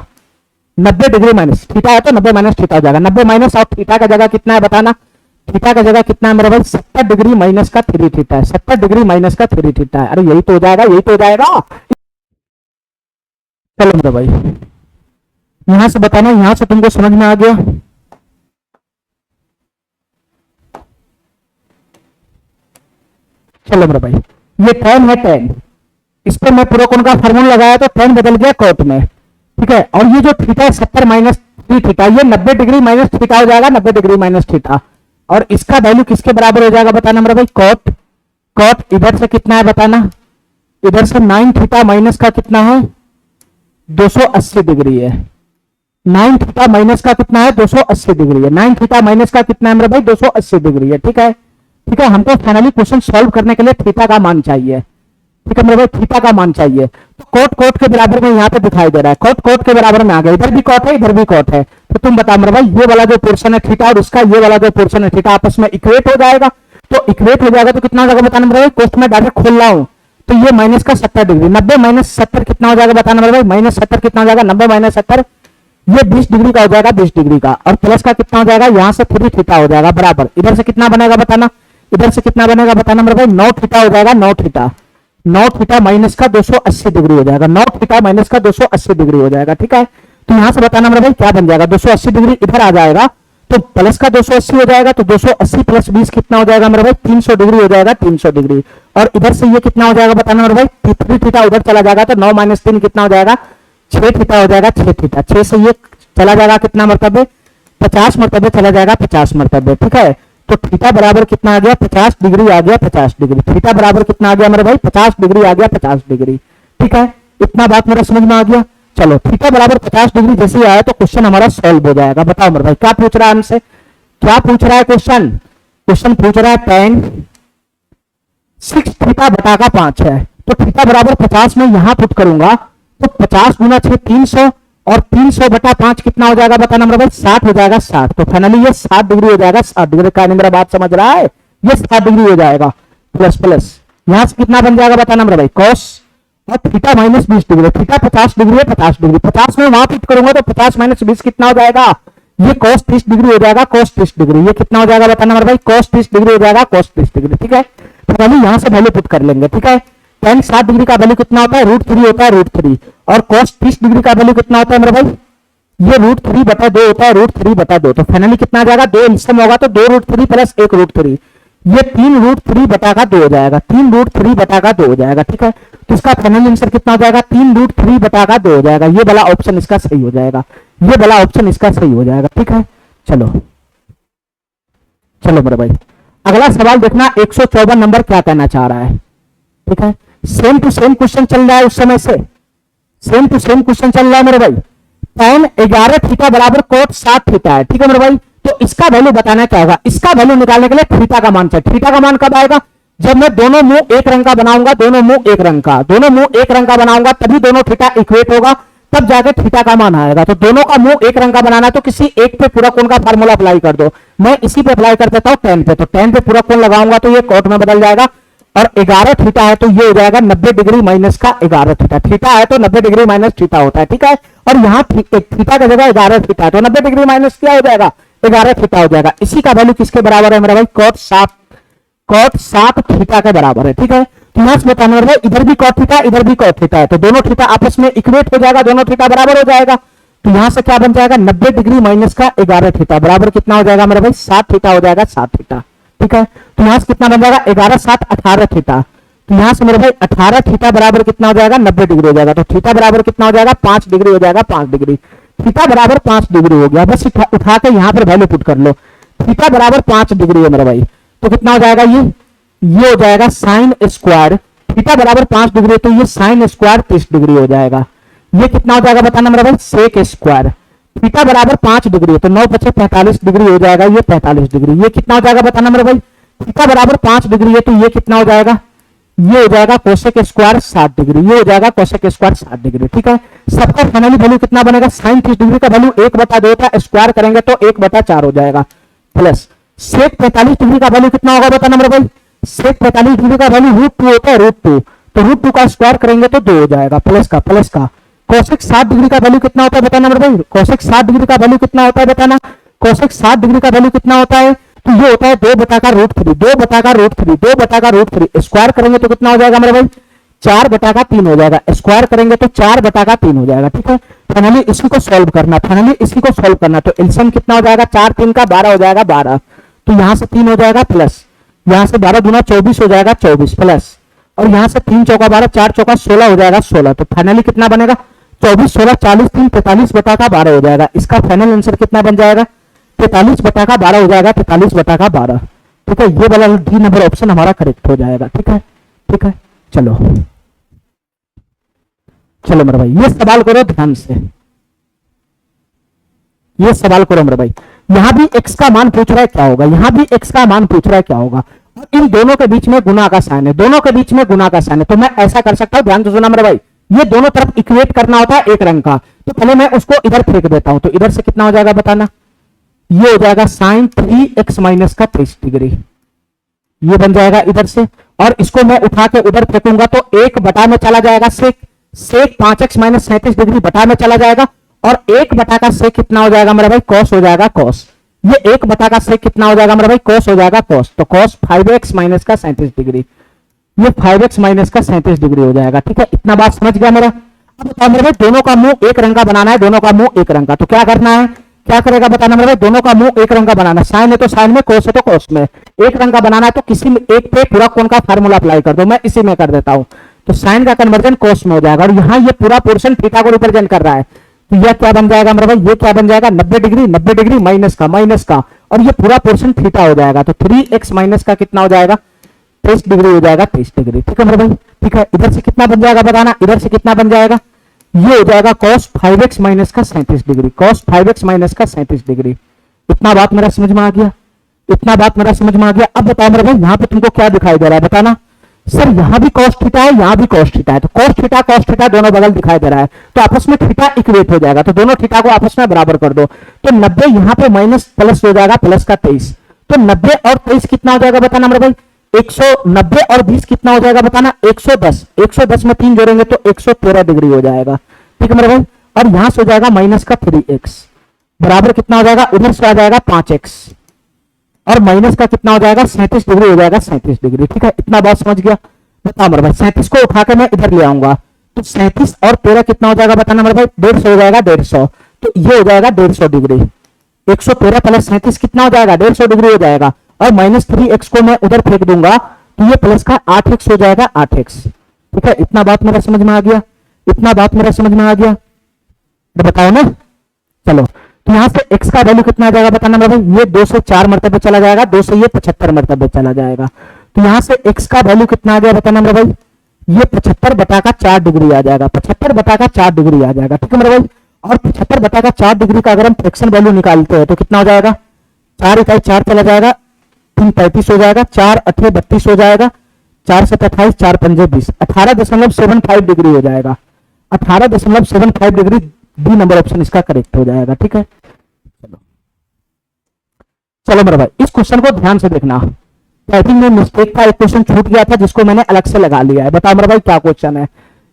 90 डिग्री माइनस थीटा है तो 90 माइनस थीटा हो जाएगा, 90 माइनस, और थीटा का जगह कितना है बताना, थीटा का जगह कितना है मेरे भाई, 70 डिग्री माइनस का 3 थीटा है, 70 डिग्री माइनस का 3 थीटा है। अरे यही तो हो जाएगा, यही तो हो जाएगा। चलो मेरे भाई, यहां से बताना, यहां से तुमको समझ में आ गया। चलो मेरे भाई, ये tan है tan, इस पर मैं पूरा कोण का फार्मूला लगाया तो tan बदल गया cot में, ठीक है। और ये जो थीटा है 70 माइनस 3 थीटा, ये 90 डिग्री माइनस थीटा हो जाएगा, 90 डिग्री माइनस थीटा, और इसका वैल्यू किसके बराबर हो जाएगा बताना मेरे भाई, cot इधर से कितना है बताना, इधर से 9 थीटा माइनस का कितना है, 280 डिग्री है, 9 थीटा माइनस का कितना है, 280 डिग्री है, 9 थीटा माइनस का कितना है मेरे भाई, 280 डिग्री है, ठीक है, ठीक है। हमको फाइनली क्वेश्चन सॉल्व करने के लिए थीटा का मान चाहिए, ठीक है मेरे भाई, थीटा का मान चाहिए। तो cot के बराबर में यहाँ पे दिखाई दे रहा है, cot के बराबर में आ गया, इधर भी cot है इधर भी cot है, तो तुम बता मेरे भाई, ये वाला जो पोर्शन है थीटा और उसका ये वाला जो पोर्शन है थीटा आपस में इक्वेट हो जाएगा, तो इक्वेट हो जाएगा तो कितना हो जाएगा बताना मेरे भाई, क्वेश्चन में डायरेक्ट खोल रहा हूं, तो ये माइनस का 70 डिग्री, 90 माइनस 70 कितना हो जाएगा बताना मेरे भाई, माइनस 70 कितना हो जाएगा, 90 माइनस 70 ये 20 डिग्री का हो जाएगा, 20 डिग्री का, और प्लस का कितना हो जाएगा, यहां से 3 थीटा हो जाएगा बराबर, इधर से कितना बनेगा बताना, इधर से कितना बनेगा बताना मेरे भाई, 9 थीटा हो जाएगा, 9 थीटा, 9 थीटा माइनस का 280 डिग्री हो जाएगा, 9 थीटा माइनस का 280 डिग्री हो जाएगा, ठीक है। तो यहां से बताना मेरे भाई क्या बन जाएगा, 280 डिग्री इधर आ जाएगा तो प्लस का 280 हो जाएगा, तो 280 प्लस 20 कितना हो जाएगा मेरे भाई, 300 डिग्री हो जाएगा, 300 डिग्री, और इधर से ये कितना हो जाएगा बताना मेरे भाई, 3 थीटा उधर चला जाएगा तो 9 माइनस 3 कितना हो जाएगा, 6 थीटा हो जाएगा, 6 थीटा, 6 से ये चला जाएगा कितना मरतबे, 50 मरतबे चला जाएगा, 50 मरतबे, ठीक है। तो थीटा बराबर कितना आ गया, 50 डिग्री आ गया, 50 डिग्री, थीटा बराबर कितना आ गया मेरे भाई, 50 डिग्री आ गया, 50 डिग्री, ठीक है। इतना बात मेरा समझ में आ गया। चलो थीटा बराबर 50 डिग्री जैसे ही आया तो क्वेश्चन हमारा सॉल्व हो जाएगा। बताओ मेरे भाई क्या पूछ रहा है हमसे, क्या पूछ रहा है क्वेश्चन, क्वेश्चन पूछ रहा है tan 6 थीटा बटा का 5 है, तो थीटा बराबर 50 में यहां पुट करूंगा तो 50 गुना 6 300 और 300 बटा 5 कितना हो जाएगा बताना मेरा भाई, 60 हो जाएगा 60। तो फाइनली ये 60 डिग्री हो जाएगा, 60 डिग्री का मेरा बात समझ रहा है, ये 60 डिग्री हो जाएगा प्लस प्लस यहां से कितना बन जाएगा बताना मेरा भाई, cos और theta minus 20 degree, theta 50 degree है, 50 डिग्री 50 में वहां पुट करूंगा तो 50 माइनस 20 कितना हो जाएगा, ये cos 30 डिग्री हो जाएगा, cos 30 डिग्री, ये कितना हो जाएगा बताना मेरा भाई, cos 30 डिग्री हो जाएगा, cos 30 डिग्री। ठीक है, तो पहले यहां से वैल्यू पुट कर लेंगे। ठीक है, tan 60 डिग्री का वैल्यू कितना होता है, √3 होता है, √3 और cos 30 डिग्री का वैल्यू कितना होता है मेरे भाई, ये √3 बटा 2 होता है, √3 बटा 2। तो फाइनली कितना आ जाएगा, 2 एलसीएम होगा तो 2 √3 प्लस 1 √3, ये 3 √3 बटा का 2 हो जाएगा, 3 √3 बटा का 2 हो जाएगा। ठीक है, तो इसका फाइनल आंसर कितना हो जाएगा, 3 √3 बटा का 2 हो जाएगा। ये वाला ऑप्शन इसका सही हो जाएगा, ये वाला ऑप्शन इसका सही हो जाएगा। ठीक है, चलो चलो मेरे भाई अगला सवाल देखना, 154 नंबर क्या कहना चाह रहा है। ठीक है, सेम टू सेम क्वेश्चन चल रहा है, उस समय से सेम टू सेम क्वेश्चन चल रहा है मेरे भाई। tan 11 थीटा बराबर cot 60 थीटा है। ठीक है मेरे भाई, तो इसका वैल्यू बताना क्या होगा, इसका वैल्यू निकालने के लिए थीटा का मान चाहिए। थीटा का मान कब आएगा, जब मैं दोनों मुंह एक रंग का बनाऊंगा, दोनों मुंह एक रंग का, दोनों मुंह एक रंग का बनाऊंगा तभी दोनों थीटा इक्वेट होगा, तब जाके थीटा का मान आएगा। तो दोनों का मुंह एक रंग का बनाना है तो किसी एक पे पूरा कोण का फार्मूला अप्लाई कर दो। मैं इसी पे अप्लाई कर देता हूं tan पे, तो tan पे पूरा कोण लगाऊंगा तो ये cot में बदल जाएगा, और 11 थीटा है तो ये हो जाएगा 90 डिग्री माइनस का 11 थीटा। थीटा है तो 90 डिग्री माइनस थीटा होता है। ठीक है, और यहाँ थीटा का जगह 11 थीटा है तो 90 डिग्री माइनस क्या हो जाएगा, 11 थीटा हो जाएगा। इसी का वैल्यू किसके बराबर है मेरा भाई, cot 7 थीटा के बराबर है। ठीक है, तो यहां से बताना मेरा भाई, इधर भी cot थीटा इधर भी cot थीटा है तो दोनों थीटा आपस में इक्वेट हो जाएगा, दोनों थीटा बराबर हो जाएगा। तो यहां से क्या बन जाएगा, 90 डिग्री माइनस का 11 थीटा बराबर कितना हो जाएगा मेरा भाई, 7 थीटा हो जाएगा, 7 थीटा। ठीक है, तो यहां से कितना बन जाएगा, 11 7 18 थीटा। तो यहां से मेरे भाई 18 थीटा बराबर कितना हो जाएगा, 90 डिग्री हो जाएगा। तो थीटा बराबर कितना हो जाएगा, 5 डिग्री हो जाएगा, 5 डिग्री। थीटा बराबर 5 डिग्री हो गया, बस उठा के यहां पर वैल्यू पुट कर लो। थीटा बराबर 5 डिग्री है मेरा भाई, तो कितना हो जाएगा, ये हो जाएगा साइन स्क्वायर। थीटा बराबर 5 डिग्री तो ये साइन स्क्वायर 30 डिग्री हो जाएगा। ये कितना हो जाएगा बताना मेरा भाई, सेक स्क्वायर। थीटा बराबर 5 डिग्री तो 9 बचे 45 डिग्री हो जाएगा, ये 45 डिग्री। ये कितना हो जाएगा बताना मेरे भाई, थीटा बराबर 5 डिग्री है तो ये कितना हो जाएगा, ये हो जाएगा कोसेक स्क्वायर 60 डिग्री, ये हो जाएगा कोसेक स्क्वायर 60 डिग्री। ठीक है, सबका फाइनली वैल्यू कितना बनेगा, साइन 30 डिग्री का वैल्यू 1/2 था, स्क्वायर करेंगे तो 1/4 हो जाएगा, प्लस सेक 45 डिग्री का वैल्यू कितना होगा बताना मेरे भाई, सेक 45 डिग्री का वैल्यू √2 होता है, √2 तो √2 का स्क्वायर करेंगे तो 2 हो जाएगा, प्लस का कोसेक 60 डिग्री का वैल्यू कितना होता है बताना मेरे भाई, कोसेक 60 डिग्री का वैल्यू कितना होता है बताना, कोसेक 60 डिग्री का वैल्यू कितना होता है, तो ये होता है 2/√3, 2/√3, 2/√3 स्क्वायर करेंगे तो कितना हो जाएगा मेरे भाई, 4/3 हो जाएगा, स्क्वायर करेंगे तो 4/3 हो जाएगा। ठीक है, फाइनली इसी को सॉल्व करना, तो एलसीएम कितना हो जाएगा, 4 3 का 12 हो जाएगा, 12 तो यहां से 3 हो जाएगा, प्लस यहां से 12 गुना 24 हो जाएगा, 24 प्लस, और यहां से 3 चौका 12 4 चौका 16 हो जाएगा, 16। तो फाइनली कितना बनेगा, 24 16 40 3 45/12 हो जाएगा। इसका फाइनल आंसर कितना बन जाएगा, 43/12 हो जाएगा, 43/12। ठीक है, ये वाला डी नंबर ऑप्शन हमारा करेक्ट हो जाएगा। ठीक है, ठीक है, चलो चलो मेरे भाई ये सवाल करो ध्यान से, ये सवाल करो मेरे भाई। यहां भी x का मान पूछ रहा है क्या होगा, यहां भी x का मान पूछ रहा है क्या होगा, इन दोनों के बीच में गुना का साइन है, दोनों के बीच में गुना का साइन है। तो मैं ऐसा कर सकता हूं, ध्यान से सुना मेरे भाई, ये दोनों तरफ इक्वेट करना होता है एक रंग का, तो पहले मैं उसको इधर फेंक देता हूं, तो इधर से कितना हो जाएगा बताना, ये हो जाएगा साइन 3x माइनस का 30 डिग्री, ये बन जाएगा इधर से, और इसको मैं उठा के उधर फेंकूंगा तो 1 में चला जाएगा, सेक 5x माइनस 37 डिग्री बटा में चला जाएगा, और 1 का सेक कितना हो जाएगा मेरा भाई, कॉस हो जाएगा, कॉस। ये 1 का सेक कितना हो जाएगा मेरा भाई, कॉस हो जाएगा, कॉस। तो कॉस 5x माइनस का 37 डिग्री, ये 5x माइनस का 37 डिग्री हो जाएगा। ठीक है, इतना बात समझ गया मेरा। अब बताओ मेरे भाई, दोनों का मुंह एक रंग का बनाना है, दोनों का मुंह एक रंग का, तो क्या करना है, क्या करेगा बताना मेरे भाई, दोनों का मुंह एक रंग का बनाना, साइन है तो साइन में, कोस है तो कोस में, एक रंग का बनाना है तो किसी में एक पे पूरा कोण का फार्मूला अप्लाई कर दो, मैं इसी में कर देता हूं, तो साइन का कन्वर्जन कोस में हो जाएगा, और यहाँ ये पूरा पोर्शन थीटा को रिप्रेजेंट कर रहा है, तो यह क्या बन जाएगा मेरे भाई, ये क्या बन जाएगा, 90 डिग्री माइनस का, और ये पूरा पोर्शन थीटा हो जाएगा, तो 3x माइनस का कितना हो जाएगा, 23 डिग्री हो जाएगा, 23 डिग्री। ठीक है मेरे भाई, ठीक है, इधर से कितना बन जाएगा बताना, इधर से कितना बन जाएगा, ये हो जाएगा cos 5x माइनस का 37 डिग्री, cos 5x माइनस का 37 डिग्री। इतना बात मेरा समझ में आ गया। इतना बात मेरा समझ में आ गया। अब बताओ मेरे भाई यहाँ पे तुमको क्या दिखाई दे रहा है बताना। सर यहाँ भी cos थीटा है, यहाँ भी cos थीटा है, तो cos थीटा दोनों बगल दिखाई दे रहा है, तो आपस में थीटा इक्वेट हो जाएगा, तो दोनों थीटा को आपस में बराबर कर दो। तो 90 यहाँ पे माइनस प्लस हो जाएगा, प्लस का 23, तो 90 और 23 कितना हो जाएगा बताना मेरे भाई। 190 और 20 कितना हो जाएगा बताना। 110, 110 में 3 जोड़ेंगे तो 113 डिग्री हो जाएगा। ठीक है मेरे भाई। और यहां से हो जाएगा माइनस का 3x बराबर कितना हो जाएगा, उधर से आ जाएगा 5x, और माइनस का कितना हो जाएगा 37 डिग्री हो जाएगा, 37 डिग्री। ठीक है, इतना बात समझ गया। बताओ मेरे भाई 37 को उठा के मैं इधर ले आऊंगा, तो 37 और 13 कितना हो जाएगा बताना मेरे भाई। 150 हो जाएगा, 150, तो ये हो जाएगा 150 डिग्री। 113 प्लस 37 कितना हो जाएगा, 150 डिग्री हो जाएगा, और माइनस 3x को मैं उधर फेंक दूंगा, तो ये प्लस का 8x हो जाएगा, 8x। ठीक है, इतना बात मेरा समझ में आ गया, इतना बात मेरा समझ में आ गया, तो बताओ ना। चलो, तो यहां से x का वैल्यू कितना आ जाएगा बताना मेरे भाई। ये 2 से 4 मरतबे चला जाएगा, 2 से ये 75 मरतबे चला जाएगा, तो यहां से x का वैल्यू कितना आ गया बताना मेरे भाई। ये 75 बटा का 4 डिग्री आ जाएगा, 75 बटा का 4 डिग्री आ जाएगा। ठीक है मेरे भाई। और 75 बटा का 4 डिग्री का अगर हम फ्रैक्शन वैल्यू निकालते हैं तो कितना हो जाएगा। 4 इकाई 4 चला जाएगा, 3 35 हो जाएगा, 4 8 32 हो जाएगा, 4 7 28, 4 5 20, 18.75 डिग्री हो जाएगा। 18.75 डिग्री बी नंबर ऑप्शन इसका करेक्ट हो जाएगा। ठीक है, चलो चलो मेरे भाई इस क्वेश्चन को ध्यान से देखना। टाइपिंग में मिस्टेक था, एक क्वेश्चन छूट गया था जिसको मैंने अलग से लगा लिया है। बताओ मेरे भाई क्या क्वेश्चन है।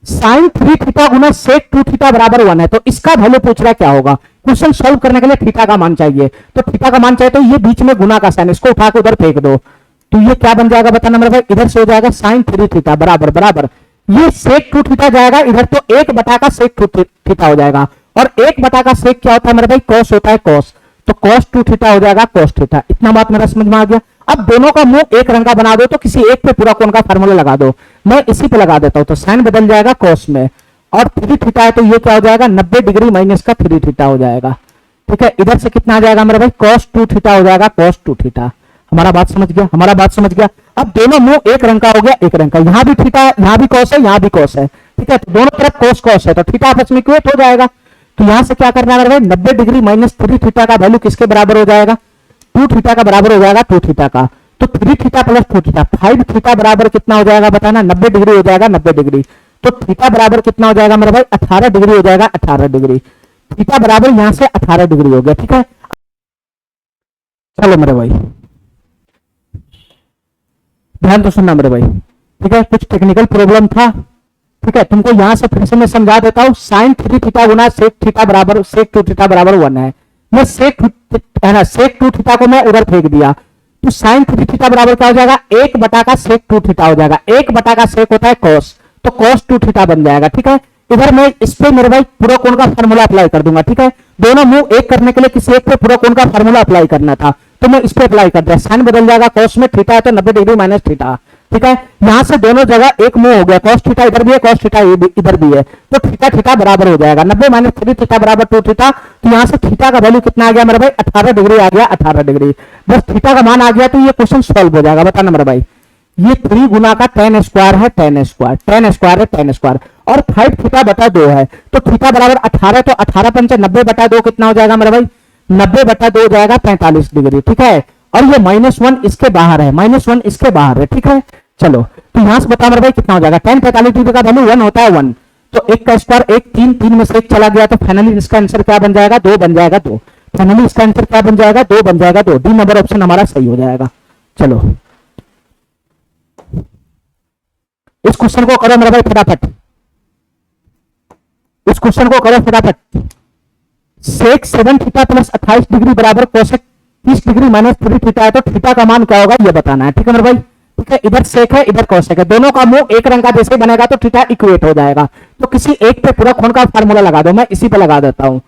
साइन 3 थीटा गुना सेक 2 थीटा बराबर 1 है, तो इसका वैल्यू पूछ रहा है क्या होगा। क्वेश्चन सॉल्व करने के लिए थीटा का मान चाहिए, तो थीटा का मान चाहिए तो ये बीच में गुना का साइन, इसको उठा के उधर फेंक दो, तो ये क्या बन जाएगा बताना मेरे भाई। इधर से हो जाएगा साइन 3 थीटा बराबर बराबर ये सेक 2 थीटा जाएगा इधर, तो 1 बटा का सेक 2 थीटा हो जाएगा, और 1 बटा का सेक क्या होता है मेरे भाई, कॉस होता है कॉस, तो कॉस 2 थीटा हो जाएगा कॉस थीटा। इतना बात मेरा समझ में आ गया। अब दोनों का मुंह एक रंग का बना दो, तो किसी एक पे पूरा कोण का फार्मूला लगा दो, मैं इसी पे लगा देता हूं, तो साइन बदल जाएगा कॉस में, और 3 थीटा है तो ये क्या हो जाएगा 90 डिग्री माइनस का 3 थीटा हो जाएगा। ठीक है, इधर से कितना आ जाएगा मेरे भाई, cos 2 थीटा हो जाएगा, cos 2 थीटा। हमारा बात समझ गया, हमारा बात समझ गया। अब दोनों मुंह एक रंग का हो गया, एक रंग का, यहां भी थीटा है, यहां भी cos है, यहां भी cos है। ठीक है, तो दोनों तरफ cos cos है, तो थीटा आपस में इक्वेट हो जाएगा। तो यहां से क्या करना है मेरे भाई, 90 डिग्री माइनस 3 थीटा का वैल्यू किसके बराबर हो जाएगा, 2 थीटा का बराबर हो जाएगा, 2 थीटा का। तो 3 थीटा प्लस 2 थीटा 5 थीटा बराबर कितना हो जाएगा बताना, 90 डिग्री हो जाएगा, 90 डिग्री। तो थीटा बराबर कितना हो जाएगा मेरे भाई, 18 डिग्री हो जाएगा, 18 डिग्री। थीटा बराबर यहां से 18 डिग्री हो गया। ठीक है, चलो मेरे भाई ध्यान तो सुनना मेरे भाई। ठीक है, कुछ टेक्निकल प्रॉब्लम था। ठीक है, तुमको यहां से फिर से मैं समझा देता हूं। साइन 3 थीटा गुना सेक थीटा बराबर सेक 2 थीटा बराबर 1 है। मैं सेक है ना, सेक 2 थीटा को मैं उधर फेंक दिया, तो साइन 3 थीटा बराबर क्या हो जाएगा, 1 बटा का सेक 2 थीटा हो जाएगा। 1 बटा का सेक होता है कॉस, तो कॉस 2 थीटा बन जाएगा। ठीक है, इधर मैं इस पे मेरे भाई पूरा कोण का फार्मूला अप्लाई कर दूंगा। ठीक है, दोनों मुंह एक करने के लिए किसी एक पे पूरा कोण का फार्मूला अप्लाई करना था, तो मैं इस पे अप्लाई कर दिया। साइन बदल जाएगा, कॉस में थीटा है तो 90 डिग्री माइनस थीटा। ठीक है, यहां से दोनों जगह एक मुंह हो गया, कॉस थीटा इधर भी है, कॉस थीटा इधर भी है, तो थीटा थीटा बराबर हो जाएगा। 90 माइनस 3 थीटा बराबर 2 थीटा। तो यहां से थीटा का वैल्यू कितना आ गया मेरे भाई, 18 डिग्री आ गया, 18 डिग्री। बस थीटा का मान आ गया तो ये क्वेश्चन सॉल्व हो जाएगा। बताना मेरे भाई, ये 3 गुना का tan स्क्वायर है, tan स्क्वायर, tan स्क्वायर है, tan स्क्वायर, और 5 थीटा बटा 2 है, तो थीटा बराबर 18, तो 18 पंचे 90 बटा 2 कितना हो जाएगा मेरे भाई, 90 बटा 2 हो जाएगा 45 डिग्री। ठीक है, और ये -1 इसके बाहर है, -1 इसके बाहर है। ठीक है, चलो तो यहां से बता मेरे भाई कितना हो जाएगा, tan 45 डिग्री का वैल्यू 1 होता है, 1, तो 1 का स्क्वायर 1, 3, 3 में से 1 चला गया, तो फाइनली इसका आंसर क्या बन जाएगा, 2 बन जाएगा, 2। फाइनली इसका आंसर क्या बन जाएगा, 2 बन जाएगा, 2। डी नंबर ऑप्शन हमारा सही हो जाएगा। चलो इस क्वेश्चन को करो मेरे भाई फटाफट, इस क्वेश्चन को करो फटाफट। सेक 7 थीटा प्लस 28 डिग्री बराबर कोसेक 30 डिग्री माइनस 3 थीटा है, तो थीटा का मान क्या होगा ये बताना है। ठीक है मेरे भाई, ठीक है, इधर सेक है, इधर कोसेक है, दोनों का मुंह एक रंग का जैसे बनेगा तो थीटा इक्वेट हो जाएगा। तो किसी एक पे पूरा कोण का फार्मूला लगा दो, मैं इसी पे लगा देता हूं।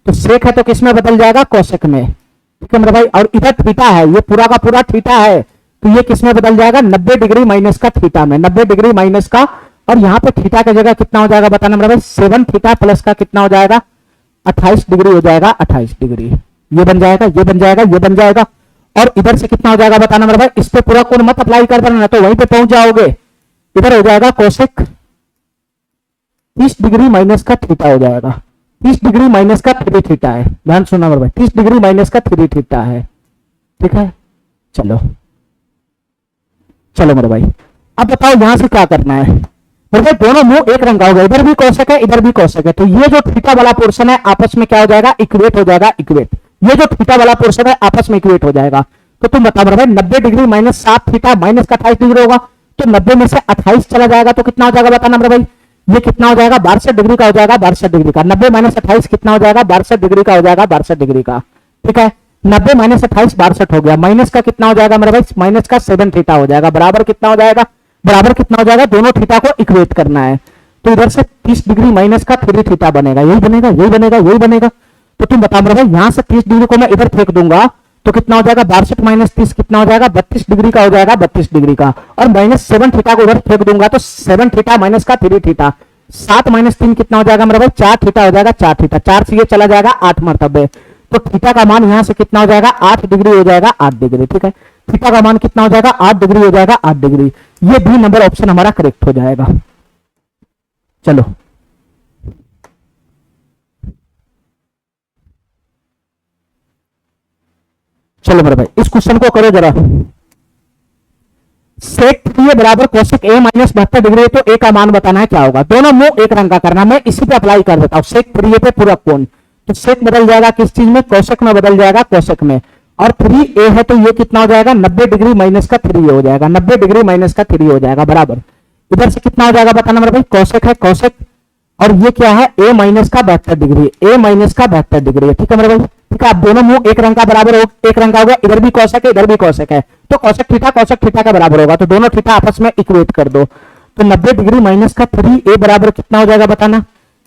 तो सेक है तो किसमें बदल जाएगा, कोसेक में। ठीक है मेरे भाई, और इधर थीटा है, ये पूरा का पूरा थीटा है, तो ये किसमें बदल जाएगा, 90 डिग्री माइनस का थीटा में, 90 डिग्री माइनस का, और यहां पे थीटा की जगह कितना हो जाएगा बताना मेरे भाई, 7 थीटा प्लस का कितना हो जाएगा, 28 डिग्री हो जाएगा, 28 डिग्री। ये बन जाएगा, ये बन जाएगा, ये बन जाएगा, और इधर से कितना हो जाएगा बताना मेरे भाई, इस पे पूरा कोण मत अप्लाई कर देना, तो वहीं पे पहुंच जाओगे। इधर हो जाएगा कोसेक 30 डिग्री माइनस का थीटा हो जाएगा, 30 डिग्री माइनस का 3 थीटा है। ध्यान सुनना मेरे भाई, 30 डिग्री माइनस का 3 थीटा है। ठीक है, चलो चलो मेरे भाई, अब बताओ यहां से क्या करना है मेरे भाई। दोनों मुंह एक रंग का हो गया, इधर भी कौशिक है इधर भी कौशिक है, तो ये जो थीटा वाला पोर्शन है आपस में क्या हो जाएगा, इक्वेट हो जाएगा, इक्वेट। ये जो थीटा वाला पोर्शन है आपस में इक्वेट हो जाएगा। तो तुम बताओ मेरे भाई 90 डिग्री माइनस 7 थीटा माइनस का 28 डिग्री होगा, तो 90 में से 28 चला जाएगा तो कितना हो जाएगा बताना मेरे भाई। ये कितना हो जाएगा, 62 डिग्री का हो जाएगा, 62 डिग्री का। 90 माइनस 28 कितना हो जाएगा, 62 डिग्री का हो जाएगा, 62 डिग्री का। ठीक है, 90 माइनस 28 62 हो गया। माइनस का कितना हो जाएगा मेरे भाई, माइनस का 7 थीटा हो जाएगा। बराबर कितना हो जाएगा, बराबर कितना हो जाएगा, दोनों थीटा को इक्वेट करना है। तो इधर से 30 डिग्री माइनस का 3 थीटा बनेगा, यही बनेगा यही बनेगा यही बनेगा। तो तुम बताओ मेरे भाई यहां से 30 डिग्री को मैं इधर फेंक दूंगा तो कितना हो जाएगा, 62 माइनस 30 कितना हो जाएगा, 32 डिग्री का हो जाएगा, 32 डिग्री का। और माइनस 7 थीटा को उधर फेंक दूंगा तो 7 थीटा माइनस का 3 थीटा। 7 माइनस 3 कितना हो जाएगा मेरे भाई, 4 थीटा हो जाएगा, 4 थीटा। 4 से ये चला जाएगा 8 मरतबे, तो थीटा का मान यहां से कितना हो जाएगा, 8 डिग्री हो जाएगा, 8 डिग्री। ठीक है, थीटा का मान कितना हो जाएगा, 8 डिग्री हो जाएगा, 8 डिग्री। ये बी नंबर ऑप्शन हमारा करेक्ट हो जाएगा। चलो चलो मेरे भाई इस क्वेश्चन को करो जरा। सेक 3a बराबर कोसेक a माइनस 72 डिग्री है, तो a का मान बताना है क्या होगा। दोनों मुंह एक रंग का करना, मैं इसी पे अप्लाई कर देता हूं। सेक 3a पे पूरा कोण, तो सेक बदल जाएगा किस चीज में, कोसेक में बदल जाएगा, कोसेक में। और 3a है तो ये कितना हो जाएगा, 90 डिग्री माइनस का 3 हो जाएगा, 90 डिग्री माइनस का 3 हो जाएगा बराबर। इधर से कितना हो जाएगा बताना मेरे भाई, कोसेक है कोसेक, और ये क्या है, a माइनस का 72 डिग्री, a माइनस का 72 डिग्री है। ठीक है मेरे भाई, ठीक है। अब दोनों मुंह एक रंग का बराबर हो, एक रंग का हो गया, इधर भी कोसेक है इधर भी कोसेक है, तो कोसेक थीटा का बराबर होगा, तो दोनों थीटा आपस में इक्वेट कर दो। तो 90 डिग्री माइनस का 3a बराबर कितना हो जाएगा बताना,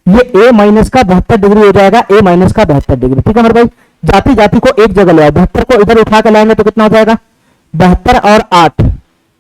ये a माइनस का 72 डिग्री हो जाएगा, a माइनस का 72 डिग्री। ठीक है मेरे भाई, जाति जाति को एक जगह ले आओ, 72 को इधर उठा के लाएंगे तो कितना हो जाएगा, 72 और 8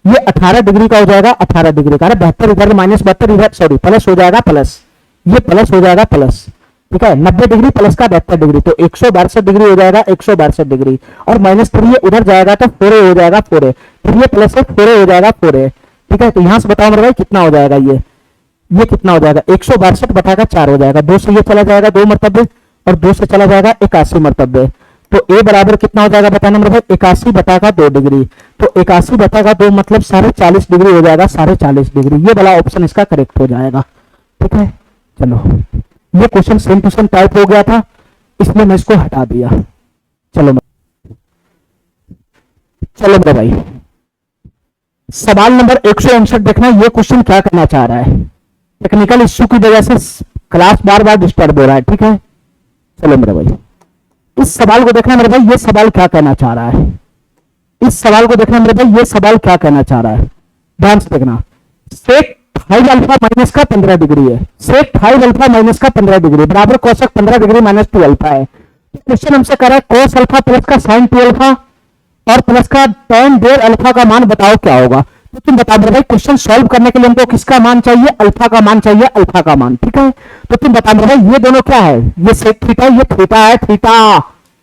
ये 18 डिग्री का हो जाएगा, 18 डिग्री का। 72 इधर माइनस 72 इधर सॉरी प्लस हो जाएगा, प्लस ये प्लस हो जाएगा प्लस। ठीक है, 90 डिग्री प्लस का 72 डिग्री, तो 162 डिग्री हो जाएगा, 162 डिग्री। और माइनस 3 उधर जाएगा तो 4a हो जाएगा, 4a 3 प्लस 4a हो जाएगा, 4a। ठीक है, तो यहां से बताओ मेरे भाई कितना हो जाएगा, ये कितना हो जाएगा, 162 बटाकर 4 हो जाएगा। 2 से ये चला जाएगा 2 मरतबे, और 2 से चला जाएगा 81 मरतबे। तो a बराबर कितना हो जाएगा बताना मेरे भाई, 81 बटाकर 2 डिग्री। तो 81 बटाकर 2 मतलब 40.5 डिग्री हो जाएगा, 40.5 डिग्री। ये वाला ऑप्शन इसका करेक्ट हो जाएगा। ठीक है, चलो ये question same to same type हो गया था, इसलिए मैं इसको हटा दिया। चलो मेरे भाई सवाल नंबर 159 देखना, ये क्वेश्चन क्या करना चाह रहा है। टेक्निकल इश्यू की वजह से क्लास बार बार डिस्टर्ब हो रहा है। ठीक है, चलो मेरे भाई इस सवाल को देखना मेरे भाई, ये सवाल क्या कहना चाह रहा है। इस सवाल को देखना मेरे भाई, ये सवाल क्या कहना चाह रहा है, ध्यान से देखना। सेक 5 अल्फा माइनस का 15 डिग्री है, सेक 5 अल्फा माइनस का 15 डिग्री बराबर कोसेक 15 डिग्री माइनस 2 अल्फा है। तो क्वेश्चन हमसे कह रहा है कोस अल्फा प्लस का साइन 2 अल्फा और प्लस का tan डेढ़ अल्फा का मान बताओ क्या होगा। तो तुम बताओ मेरे भाई, क्वेश्चन सॉल्व करने के लिए हमको किसका मान चाहिए, अल्फा का मान चाहिए, अल्फा का मान। ठीक है, तो तुम बताओ मेरे भाई ये दोनों क्या है, ये सेक थीटा, ये थीटा है, थीटा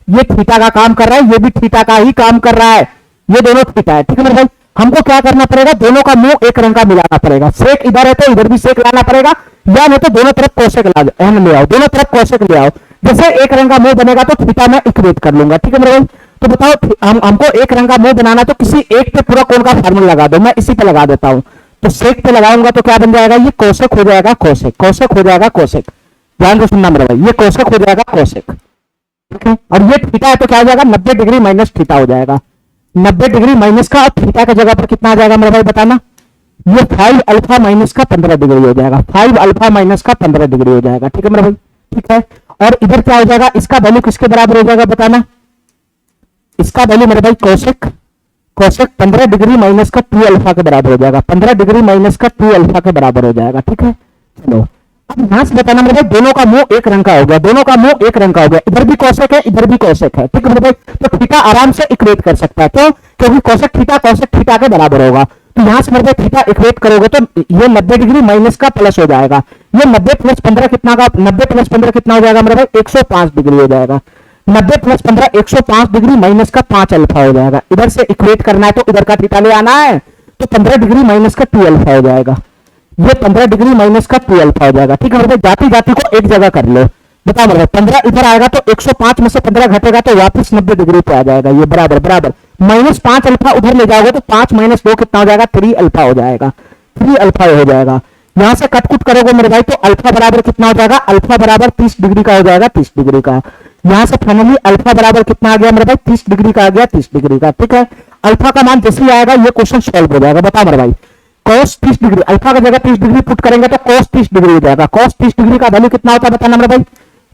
ये थीटा का काम कर रहा है, ये भी थीटा का ही काम कर रहा है, ये दोनों थीटा है। ठीक है मेरे भाई, हमको क्या करना पड़ेगा, दोनों का मुंह एक रंग का मिलाना पड़ेगा। सेक इधर है तो इधर भी सेक लाना पड़ेगा, या नहीं तो दोनों तरफ कोसेक ले आओ, दोनों तरफ कोसेक ले आओ। जैसे एक रंग का मुंह बनेगा तो थीटा में इक्वेट कर लूंगा। ठीक है मेरे भाई, तो बताओ हमको एक रंग का मुंह बनाना, तो किसी एक पे पूरा कोण का फार्मूला लगा दो, मैं इसी पे लगा देता हूं। तो सेक पे लगाऊंगा तो क्या बन जाएगा, ये कोसेक हो जाएगा, कोसेक कोसेक हो जाएगा, कोसेक। ध्यान से सुनना मेरे भाई, ये कोसेक हो जाएगा, कोसेक। ठीक है, और ये थीटा है तो क्या हो जाएगा, 90 डिग्री माइनस थीटा हो जाएगा। 90 डिग्री माइनस का और थीटा की जगह पर कितना आ जाएगा मेरे भाई बताना, ये 5 अल्फा माइनस का 15 डिग्री हो जाएगा, 5 अल्फा माइनस का 15 डिग्री हो जाएगा। ठीक है मेरे भाई, ठीक है। और इधर क्या हो जाएगा, इसका वैल्यू किसके बराबर हो जाएगा बताना, इसका वैल्यू मेरे भाई कोसेक कोसेक 15 डिग्री माइनस का 2 अल्फा के बराबर हो जाएगा, 15 डिग्री माइनस का 2 अल्फा के बराबर हो जाएगा। ठीक है, चलो अब यहां से बताना मेरे भाई, दोनों का मुंह एक रंग का हो गया, दोनों का मुंह एक रंग का हो गया, इधर भी कोसेक है इधर भी कोसेक है। ठीक है मेरे भाई, तो थीटा आराम से इक्वेट कर सकता है, क्यों, क्योंकि कोसेक थीटा के बराबर होगा। तो यहां से मेरे भाई थीटा इक्वेट करोगे तो ये 90 डिग्री माइनस का प्लस हो जाएगा, ये 90 प्लस 15 कितना का, 90 प्लस 15 कितना हो जाएगा मेरे भाई, 105 डिग्री हो जाएगा। 90 प्लस 15 105 डिग्री माइनस का 5 अल्फा हो जाएगा। इधर से इक्वेट करना है तो इधर का थीटा ले आना है, तो 15 डिग्री माइनस का 2 अल्फा हो जाएगा, ये 15 डिग्री माइनस का 2 अल्फा हो जाएगा। ठीक है मेरे भाई, जाति जाति को एक जगह कर लो। बताओ मेरे भाई 15 इधर आएगा तो 105 में से 15 घटेगा तो वापस 90 डिग्री पे आ जाएगा, ये बराबर बराबर -5 अल्फा उधर ले जाओगे तो 5 - 2 कितना हो जाएगा, 3 अल्फा हो जाएगा, 3 अल्फा हो जाएगा। यहां से कटकुट करोगे मेरे भाई तो अल्फा बराबर कितना हो जाएगा, अल्फा बराबर 30 डिग्री का हो जाएगा, 30 डिग्री का। यहां से फाइनली अल्फा बराबर कितना आ गया मेरे भाई, 30 डिग्री का आ गया, 30 डिग्री का। ठीक है, अल्फा का मान जैसे ही आएगा ये क्वेश्चन सॉल्व हो जाएगा। बता मेरे भाई, cos 30 डिग्री, अल्फा का जगह 30 डिग्री पुट करेंगे तो cos 30 डिग्री हो जाएगा। cos 30 डिग्री का वैल्यू कितना होता है बताना मेरे भाई,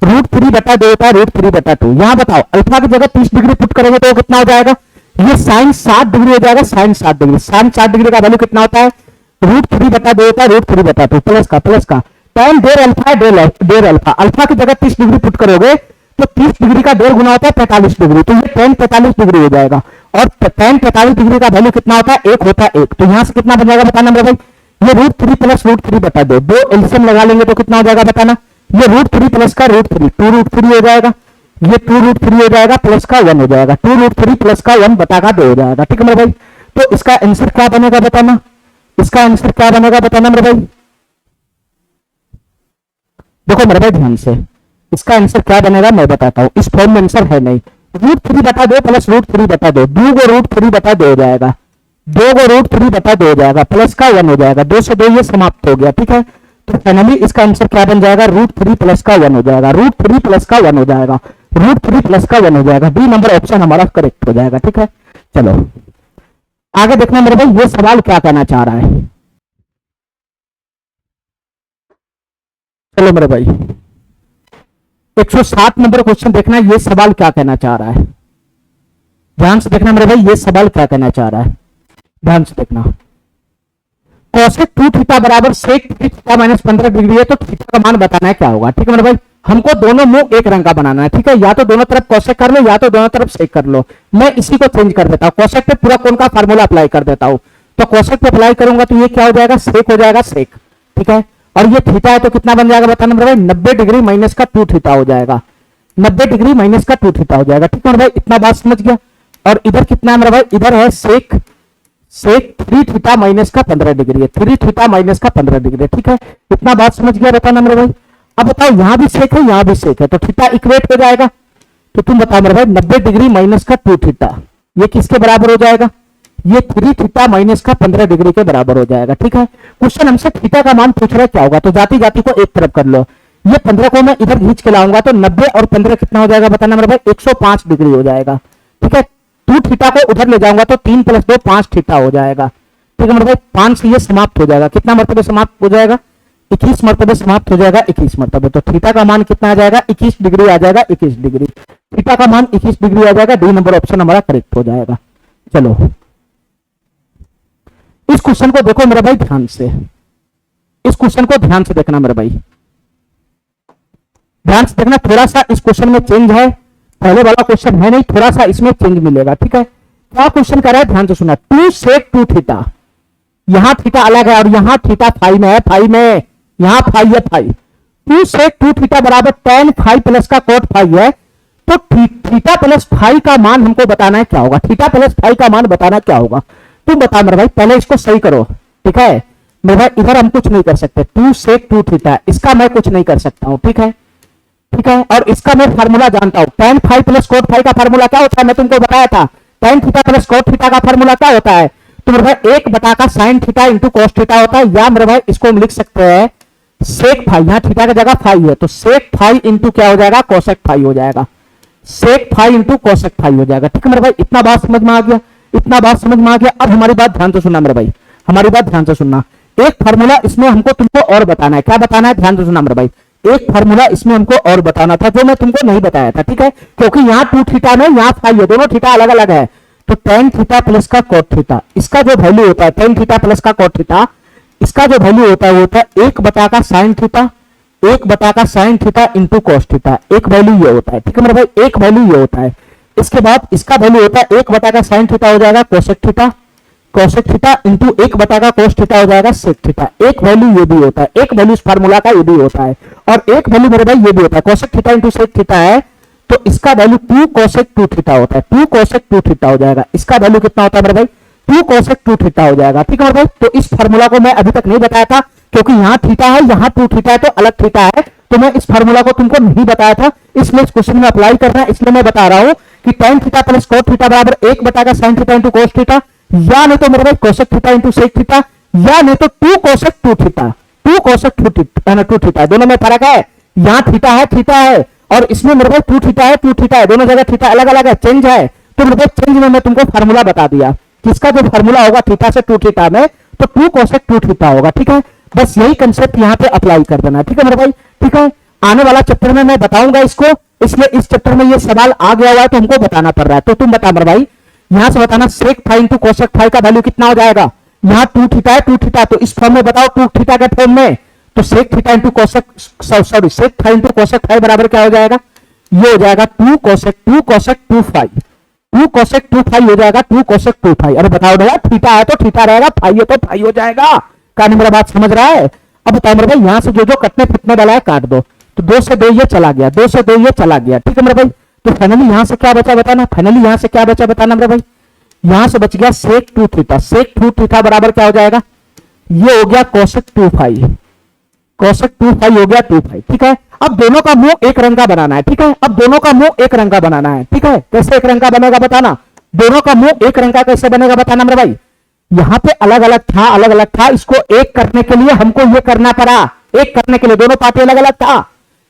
√3/2 होता है, √3/2। यहां बताओ अल्फा की जगह 30 डिग्री पुट करेंगे तो कितना हो जाएगा, ये sin 60 डिग्री हो जाएगा, sin 60 डिग्री। sin 60 डिग्री का वैल्यू कितना होता है, √3/2 होता है, √3/2 प्लस का tan डेढ़ अल्फा है, डेढ़ अल्फा। अल्फा की जगह 30 डिग्री पुट करोगे तो 30 डिग्री का डेढ़ गुना होता है 45 डिग्री, तो ये tan 45 डिग्री हो जाएगा। और tan 45 डिग्री का वैल्यू कितना होता है, 1 होता है 1। तो यहां से कितना बन जाएगा बताना मेरे भाई, ये √3 प्लस √3/2, दो एलसीएम लगा लेंगे तो कितना हो जाएगा बताना, ये √3 प्लस का √3, 2√3 हो जाएगा, ये 2√3 हो जाएगा, प्लस का 1 हो जाएगा, 2√3 प्लस का 1 बटा का 2 हो जाएगा। ठीक है मेरे भाई, तो इसका आंसर क्या बनेगा बताना, इसका आंसर क्या बनेगा बताना मेरे भाई। देखो मेरे भाई ध्यान से, इसका आंसर क्या बनेगा मैं बताता हूं, इस फॉर्म में आंसर है नहीं। √3/2 प्लस √3/2, 2 को √3/2 हो जाएगा, 2 को √3/2 हो जाएगा, प्लस का 1 हो जाएगा, 2 से 2 ये समाप्त हो गया। ठीक है, तो फाइनली इसका आंसर क्या बन जाएगा, √3 प्लस का 1 हो जाएगा, √3 प्लस का 1 हो जाएगा, √3 प्लस का 1 हो जाएगा। डी नंबर ऑप्शन हमारा करेक्ट हो जाएगा। ठीक है, चलो आगे देखना मेरे भाई, ये सवाल क्या कहना चाह रहा है। चलो मेरे भाई 107 नंबर क्वेश्चन देखना, ये सवाल क्या कहना चाह रहा है, ध्यान से देखना मेरे भाई, ये सवाल क्या कहना चाह रहा है, ध्यान से देखना। cosec 2 थीटा बराबर sec 3 थीटा माइनस 15 डिग्री है, तो थीटा का मान बताना है क्या होगा। ठीक है मेरे भाई, हमको दोनों मुंह एक रंग का बनाना है। ठीक है, या तो दोनों तरफ cosec कर लो या तो दोनों तरफ sec कर लो। मैं इसी को चेंज कर देता हूं, cosec पे पूरा कौन का फार्मूला अप्लाई कर देता हूं। तो cosec पे अप्लाई करूंगा तो ये क्या हो जाएगा, sec हो जाएगा, sec। ठीक है, और ये थीटा है तो कितना बन जाएगा बताना मेरे भाई, 90 डिग्री माइनस का 2 थीटा हो जाएगा, 90 डिग्री माइनस का 2 थीटा हो जाएगा। ठीक है मेरे भाई, इतना बात समझ गया। और इधर कितना है मेरे भाई, इधर है sec 3 थीटा माइनस का 15 डिग्री है, 3 थीटा माइनस का 15 डिग्री। ठीक है, इतना बात समझ गया बताना मेरे भाई। अब बताओ यहां भी सेक है यहां भी सेक है, तो थीटा इक्वेट हो जाएगा। तो तुम बताओ मेरे भाई, 90 डिग्री माइनस का 2 थीटा ये किसके बराबर हो जाएगा, ये 3 थीटा माइनस का 15 डिग्री के बराबर हो जाएगा। ठीक है, क्वेश्चन हमसे थीटा का मान पूछ रहा है क्या होगा, तो जाति जाति को एक तरफ कर लो। ये 15 को मैं इधर खींच के लाऊंगा तो 90 और 15 कितना हो जाएगा बताना मेरे भाई, 105 डिग्री हो जाएगा। ठीक है, 2 थीटा को उधर ले जाऊंगा तो 3 + 2 5 थीटा हो जाएगा। ठीक है मेरे भाई, 5 से ये समाप्त हो जाएगा, कितना मरतबे समाप्त हो जाएगा, 21 मरतबे समाप्त हो जाएगा, 21 मरतबे। तो थीटा का मान कितना आ जाएगा, 21 डिग्री आ जाएगा, 21 डिग्री, थीटा का मान 21 डिग्री आ जाएगा। डी नंबर ऑप्शन हमारा करेक्ट हो जाएगा। चलो इस क्वेश्चन को देखो मेरे भाई ध्यान से, इस क्वेश्चन को ध्यान से देखना मेरे भाई, ध्यान से देखना। थोड़ा सा इस क्वेश्चन में चेंज है, पहले वाला क्वेश्चन है नहीं, थोड़ा सा इसमें चेंज मिलेगा। ठीक है, क्या क्वेश्चन कर रहा है ध्यान से सुना, 2 sec 2 थीटा, यहां थीटा अलग है और यहां थीटा फाई में है, फाई में यहां फाई है, फाई 2 sec 2 थीटा बराबर tan फाई प्लस का cot फाई है। तो थीटा प्लस फाई का मान हमको बताना है क्या होगा, थीटा प्लस फाई का मान बताना क्या होगा। तुम बता मेरे भाई, पहले इसको सही करो। ठीक है मेरे भाई, इधर हम कुछ नहीं कर सकते, 2 sec 2 थीटा, इसका मैं कुछ नहीं कर सकता हूं। ठीक है, ठीक है, और इसका मैं फार्मूला जानता हूं, tan phi plus cot phi का फार्मूला क्या होता है, मैं तुमको बताया था। tan theta plus cot theta का फार्मूला क्या होता है, तो मेरे भाई 1 बटा का sin theta into cos theta होता है, या मेरे भाई इसको हम लिख सकते हैं sec फाई, यहां थीटा की जगह फाई है तो sec फाई इंटू क्या हो जाएगा, cosec फाई हो जाएगा, sec phi into cosec phi हो जाएगा। ठीक है मेरे भाई, इतना बात समझ में आ गया, इतना बात समझ में आ गया। अब हमारी बात ध्यान से सुनना मेरे भाई, हमारी बात ध्यान से सुनना। एक फार्मूला इसमें हमको तुमको और बताना है, क्या बताना है ध्यान से सुनना मेरे भाई। एक फार्मूला इसमें हमको और बताना था जो मैं तुमको नहीं बताया था। ठीक है, क्योंकि यहाँ 2 थीटा में यहाँ फाई है, दोनों थीटा अलग अलग है। तो tan थीटा प्लस का cot थीटा, इसका जो वैल्यू होता है tan थीटा प्लस का cot थीटा, इसका जो वैल्यू होता है वो होता है 1 बटा का sin थीटा, 1 बटा का sin theta into cos theta, एक वैल्यू ये होता है। ठीक है मेरे भाई, एक वैल्यू ये होता है। इसके बाद इसका वैल्यू होता है 1 बटा का sin थीटा हो जाएगा cosec theta, cosec theta into 1 बटा का cos थीटा हो जाएगा sec थीटा। एक वैल्यू ये भी होता है, एक वैल्यू इस फार्मूला का ये भी होता है, और एक वैल्यू मेरे भाई ये भी होता है, cosec theta into sec theta है तो इसका वैल्यू 2 cosec 2 थीटा होता है, 2 cosec 2 थीटा हो जाएगा। इसका वैल्यू कितना होता है मेरे भाई, 2 cosec 2 थीटा हो जाएगा। ठीक है मेरे भाई, तो इस फार्मूला को मैं अभी तक नहीं बताया था क्योंकि यहाँ थीटा है, यहाँ 2 थीटा है तो अलग थीटा है, तो मैं इस फार्मूला को तुमको नहीं बताया था, इसलिए इस क्वेश्चन में अप्लाई करना है, इसलिए मैं बता रहा हूं कि tan theta plus cot theta बराबर 1/का sin theta into cos theta, या नहीं तो मेरे भाई cosec theta into sec theta, या नहीं तो 2 cosec 2 थीटा, 2 cosec 2 थीटा। दोनों में फर्क है, यहां थीटा है और इसमें मेरे भाई 2 थीटा है, 2 थीटा है, दोनों जगह थीटा अलग अलग है, चेंज है। तो मेरे भाई चेंज में मैं तुमको फार्मूला बता दिया, किसका जो फार्मूला होगा थीटा से 2 थीटा में, तो 2 cosec 2 थीटा होगा। ठीक है, बस यही कंसेप्ट यहां पे अप्लाई कर देना। ठीक है मेरे भाई, ठीक है। आने वाला चैप्टर में मैं बताऊंगा इसको, इसलिए इस चैप्टर में ये सवाल आ गया हुआ है तो हमको बताना पड़ रहा है। तो तुम बता मेरे भाई, यहां से बताना sec phi into cosec phi का वैल्यू कितना हो जाएगा। यहां 2 थीटा है, 2 थीटा, तो इस फॉर्म में बताओ 2 थीटा के फॉर्म में, तो sec theta into cosec, sorry sec phi into cosec phi बराबर क्या हो जाएगा, ये हो जाएगा 2 कोसेक 2 फाइ, 2 कोसेक 2 फाइ हो जाएगा 2 कोसेक 2 फाइ। अरे बताओ भैया, थीटा है तो थीटा रहेगा, फाइ है तो फाइ हो जाएगा। कहानी मेरा बात समझ रहा है। अब बताओ मेरे भाई, यहां से जो जो कटने फिटने वाला है काट दो, तो 2 से 2 ये चला गया, 2 से 2 ये चला गया। ठीक है मेरे भाई, तो फाइनली यहां से क्या बचा बताना, फाइनली यहां से क्या बचा बताना मेरे भाई, यहां से बच गया sec 2 थीटा, sec 2 थीटा बराबर क्या हो जाएगा, ये हो गया cosec 2 फाइ, cosec 2 फाइ हो गया 2 फाइ। ठीक है, अब दोनों का मुंह एक रंग का बनाना है। ठीक है, अब दोनों का मुंह एक रंग का बनाना है। ठीक है, कैसे एक रंग का बनेगा बताना, दोनों का मुंह एक रंग का कैसे बनेगा बताना मेरे भाई। यहां पे अलग अलग था, इसको एक करने के लिए हमको ये करना पड़ा, एक करने के लिए दोनों पार्टी अलग अलग था,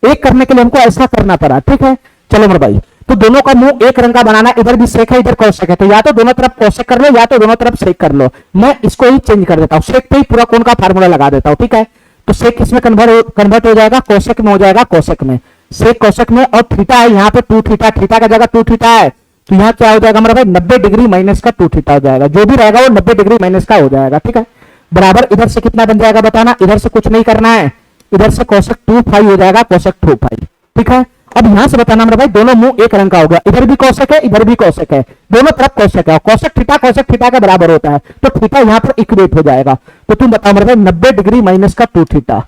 एक करने के लिए हमको ऐसा करना पड़ा। ठीक है, चलो मेरे भाई, तो दोनों का मुंह एक रंग का बनाना, इधर भी सेक है इधर कोसेक है, तो या तो दोनों तरफ कोसेक कर लो या तो दोनों तरफ सेक कर लो। मैं इसको ही चेंज कर देता हूं, सेक पे ही पूरा कोण का फार्मूला लगा देता हूं। ठीक है, तो सेक किसमें कन्वर्ट हो जाएगा, कोसेक में हो जाएगा, कोसेक में, सेक कोसेक में। और थीटा है यहाँ पे 2 थीटा, थीटा का जगह 2 थीटा है, तो यहाँ क्या हो जाएगा मेरा भाई 90 डिग्री माइनस का 2 थीटा हो जाएगा, जो भी रहेगा वो 90 डिग्री माइनस का हो जाएगा। ठीक है, बराबर इधर से कितना बन जाएगा बताना, इधर से कुछ नहीं करना है, इधर से कोसेक 2 फाइ हो जाएगा, कोसेक 2 फाइ। ठीक है, अब यहां से बताना मेरा भाई, दोनों मुंह एक रंग का होगा, इधर भी कोसेक है इधर भी कोसेक है, दोनों तरफ कोसेक है, कोसेक थीटा के बराबर होता है, तो थीटा यहां पर इक्वेट हो जाएगा। तो तुम बताओ मेरे भाई 90 डिग्री माइनस का 2 थीटा,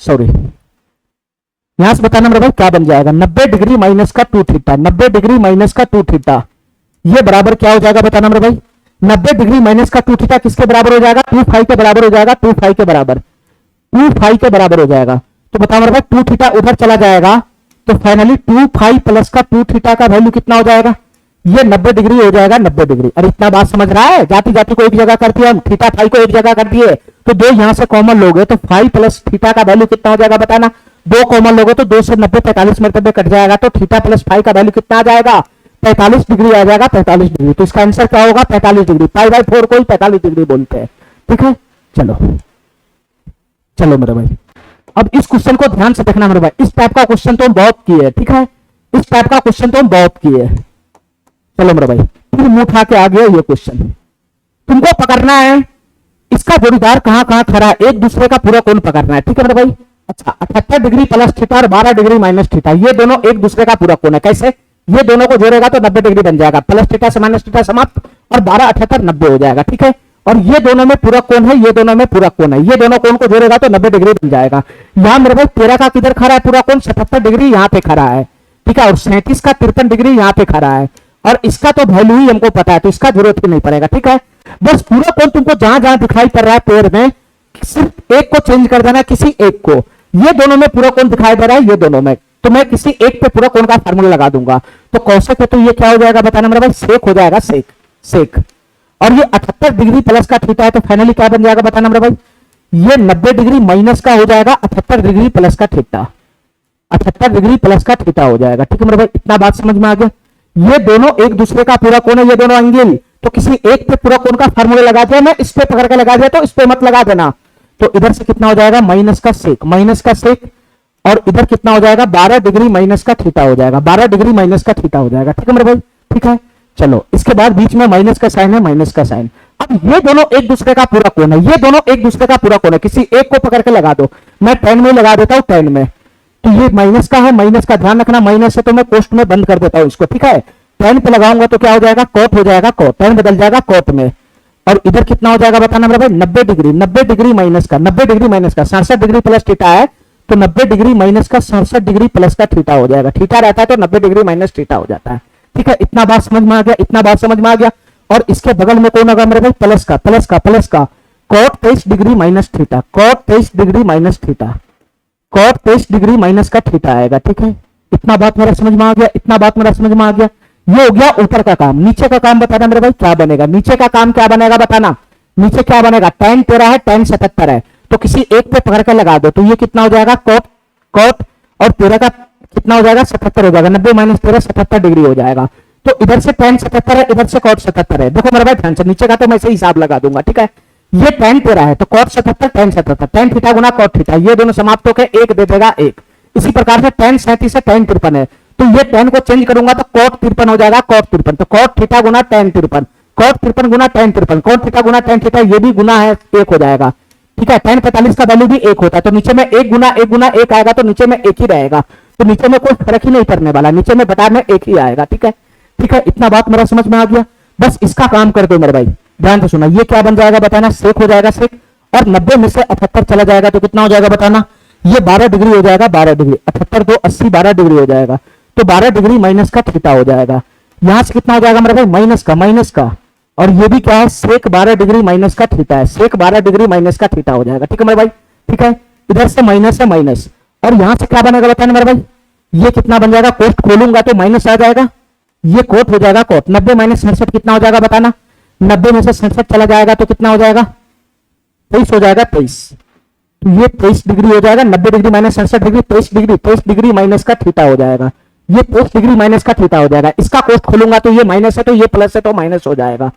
सॉरी यहां से बताना मेरे भाई क्या बन जाएगा, 90 डिग्री माइनस का 2 थीटा, 90 डिग्री माइनस का 2 थीटा, ये बराबर क्या हो जाएगा बताना मेरे भाई, 90 डिग्री माइनस का 2 थीटा किसके बराबर हो जाएगा, 2 फाइ के बराबर हो जाएगा, 2 फाइ के बराबर, 2 फाइ के बराबर हो जाएगा। तो बताओ मेरे भाई 2 थीटा उधर चला जाएगा, तो फाइनली 2 फाइ प्लस का 2 थीटा का वैल्यू कितना हो जाएगा, ये 90 डिग्री हो जाएगा, 90 डिग्री। अरे इतना बात समझ रहा है, जाति जाति को एक जगह कर दिया हम, थीटा फाइ को एक जगह कर दिए, तो 2 यहां से कॉमन लोगे तो फाइ प्लस थीटा का वैल्यू कितना हो जाएगा बताना, 2 कॉमन लोगे तो 2 से 90 45 मिनट में कट जाएगा, तो थीटा प्लस फाइ का वैल्यू कितना आ जाएगा, 45 डिग्री आ जाएगा, 45 डिग्री। तो इसका आंसर क्या होगा, 45 डिग्री, पाई बाई 4 को ही 45 डिग्री बोलते हैं। ठीक है, चलो चलो मेरे भाई, अब इस क्वेश्चन को ध्यान से देखना मेरे भाई, इस टाइप का क्वेश्चन तो हम बहुत किए, ठीक है, इस टाइप का क्वेश्चन तो हम बहुत किए। चलो मेरे भाई, फिर मुंह उठा के आ गया ये क्वेश्चन, तुमको पकड़ना है इसका जोड़ीदार कहां कहां खड़ा है, एक दूसरे का पूरा कोण पकड़ना है। ठीक है मेरे भाई, अच्छा 78 डिग्री प्लस थीटा और 12 डिग्री माइनस थीटा, ये दोनों एक दूसरे का पूरा कोण है। कैसे, ये दोनों को जोड़ेगा तो 90 डिग्री बन जाएगा, प्लस थीटा से माइनस थीटा समाप्त, और 12 78 90 हो जाएगा। ठीक है, और ये दोनों में पूरा कोण है, ये दोनों में पूरा कोण है, ये दोनों कोण को जोड़ेगा तो 90 डिग्री बन जाएगा। यहां मेरे भाई 13 का किधर खड़ा है पूरा कोण, 77 डिग्री यहां पे खड़ा है। ठीक है, और 37 का 53 डिग्री यहां पे खड़ा है, और इसका तो वैल्यू ही हमको पता है, तो इसका जरूरत ही नहीं पड़ेगा। ठीक है, बस पूरा कोण तुमको जहां जहां दिखाई पड़ रहा है पेड़ में, सिर्फ एक को चेंज कर देना, किसी एक को, ये दोनों में पूरा कोण दिखाई दे रहा है, ये दोनों में, तो मैं किसी एक पे पूरा कोण का फार्मूला लगा दूंगा। तो कोसेक है तो ये क्या हो जाएगा बताना मेरा भाई, सेक हो जाएगा, सेक सेक। और ये 78 डिग्री प्लस का थीटा है, तो फाइनली क्या बन जाएगा बताना मेरा भाई, ये 90 डिग्री माइनस का हो जाएगा 78 डिग्री प्लस का थीटा, 78 डिग्री प्लस का थीटा हो जाएगा। ठीक है मेरे भाई, इतना बात समझ में आ गया, ये दोनों एक दूसरे का पूरा कोण है, ये दोनों एंगल, तो किसी एक पे पूरा कोण का फार्मूला लगा दिया, मैं इस पे पकड़ के लगा दिया तो इस पे मत लगा देना। तो इधर से कितना हो जाएगा, माइनस का सेक, और इधर कितना हो जाएगा, 12 डिग्री माइनस का थीटा हो जाएगा, 12 डिग्री माइनस का थीटा हो जाएगा। ठीक है मेरे भाई, ठीक है, चलो इसके बाद बीच में माइनस का साइन है, माइनस का साइन। अब ये दोनों एक दूसरे का पूरा कोण है, ये दोनों एक दूसरे का पूरा कोण है, किसी एक को पकड़ के लगा दो, मैं 10 में लगा देता हूं, 10 में, तो ये माइनस का है, माइनस का ध्यान रखना, माइनस है तो मैं कोष्ट में बंद कर देता हूं इसको। ठीक है, 10 पे लगाऊंगा तो क्या हो जाएगा, कॉट हो जाएगा, कॉट, 10 बदल जाएगा कॉट में, और इधर कितना हो जाएगा बताना मेरा भाई, 90 डिग्री, 90 डिग्री माइनस का, 90 डिग्री माइनस का 67 डिग्री प्लस थीटा है, तो 90 डिग्री माइनस का 67 डिग्री प्लस का थीटा हो जाएगा, थीटा रहता है तो 90 डिग्री माइनस थीटा हो जाता है। ठीक है, इतना बात समझ में आ गया, इतना बात समझ में आ गया। और इसके बगल में कौन होगा मेरे भाई, प्लस का, प्लस का, प्लस का, cot 23 degree minus theta, cot 23 degree minus theta, cot 23 degree minus का थीटा आएगा। ठीक है, इतना बात मेरा समझ में आ गया, इतना बात मेरा समझ में आ गया। ये हो गया ऊपर का काम। नीचे का काम बताना मेरे भाई क्या बनेगा, नीचे का काम क्या बनेगा बताना। नीचे क्या बनेगा, tan 13 है, tan 77 है, तो किसी एक पे पकड़ के लगा दो, तो ये कितना हो जाएगा, cot cot और 13 का कितना हो जाएगा, 77 हो जाएगा, 90 माइनस 13 77 डिग्री हो जाएगा। तो इधर से tan 77 है, इधर से cot 77 है। देखो मेरे भाई ध्यान से, नीचे का तो मैं ऐसे हिसाब लगा दूंगा, ठीक है। ये tan 13 है तो cot 77 tan 77, tan थीटा गुना cot थीटा, ये दोनों समाप्त होकर एक दे देगा एक। इसी प्रकार से tan 37 है, tan 53 है, तो ये tan को चेंज करूंगा तो cot 53 हो जाएगा, cot 53, तो cot थीटा गुना tan 53, cot 53 गुना tan 53, cot थीटा गुना tan थीटा, ये भी गुना है, एक हो जाएगा, ठीक है। tan 45 का वैल्यू भी एक होता है, तो नीचे में एक गुना एक आएगा, तो नीचे में एक ही रहेगा, तो नीचे में कोई फर्क ही नहीं पड़ने वाला, नीचे में बटा में एक ही आएगा, ठीक है। ठीक है, इतना बात मेरा समझ में आ गया। बस इसका काम कर दो मेरे भाई, ध्यान से सुना। ये क्या बन जाएगा बताना, सेक हो जाएगा सेक, और 90 में से 78 चला जाएगा तो कितना हो जाएगा बताना, ये 12 डिग्री हो जाएगा, 12 डिग्री, 78 2 80, 12 डिग्री हो जाएगा, तो 12 डिग्री माइनस का थीटा हो जाएगा। यहां से कितना हो जाएगा मेरे भाई, माइनस का, और ये भी क्या है, सेक 12 डिग्री माइनस का थीटा है, सेक 12 डिग्री माइनस का थीटा हो जाएगा, ठीक है मेरे भाई। ठीक है, इधर से माइनस है माइनस, और यहां से क्या बनेगा बताना मेरे भाई, ये कितना बन जाएगा, कोट खोलूंगा तो माइनस आ जाएगा, ये कोट हो जाएगा कोट, 90 माइनस 67 कितना हो जाएगा बताना, 90 में से 67 चला जाएगा तो कितना हो जाएगा, 23 हो जाएगा, 23, तो ये 23 डिग्री हो जाएगा, 90 degree minus 67 degree, 23 degree minus का थीटा हो जाएगा, ये 23 डिग्री माइनस का थीटा हो जाएगा। इसका कोट खोलूंगा तो ये माइनस है, तो ये प्लस है तो माइनस हो जाएगा,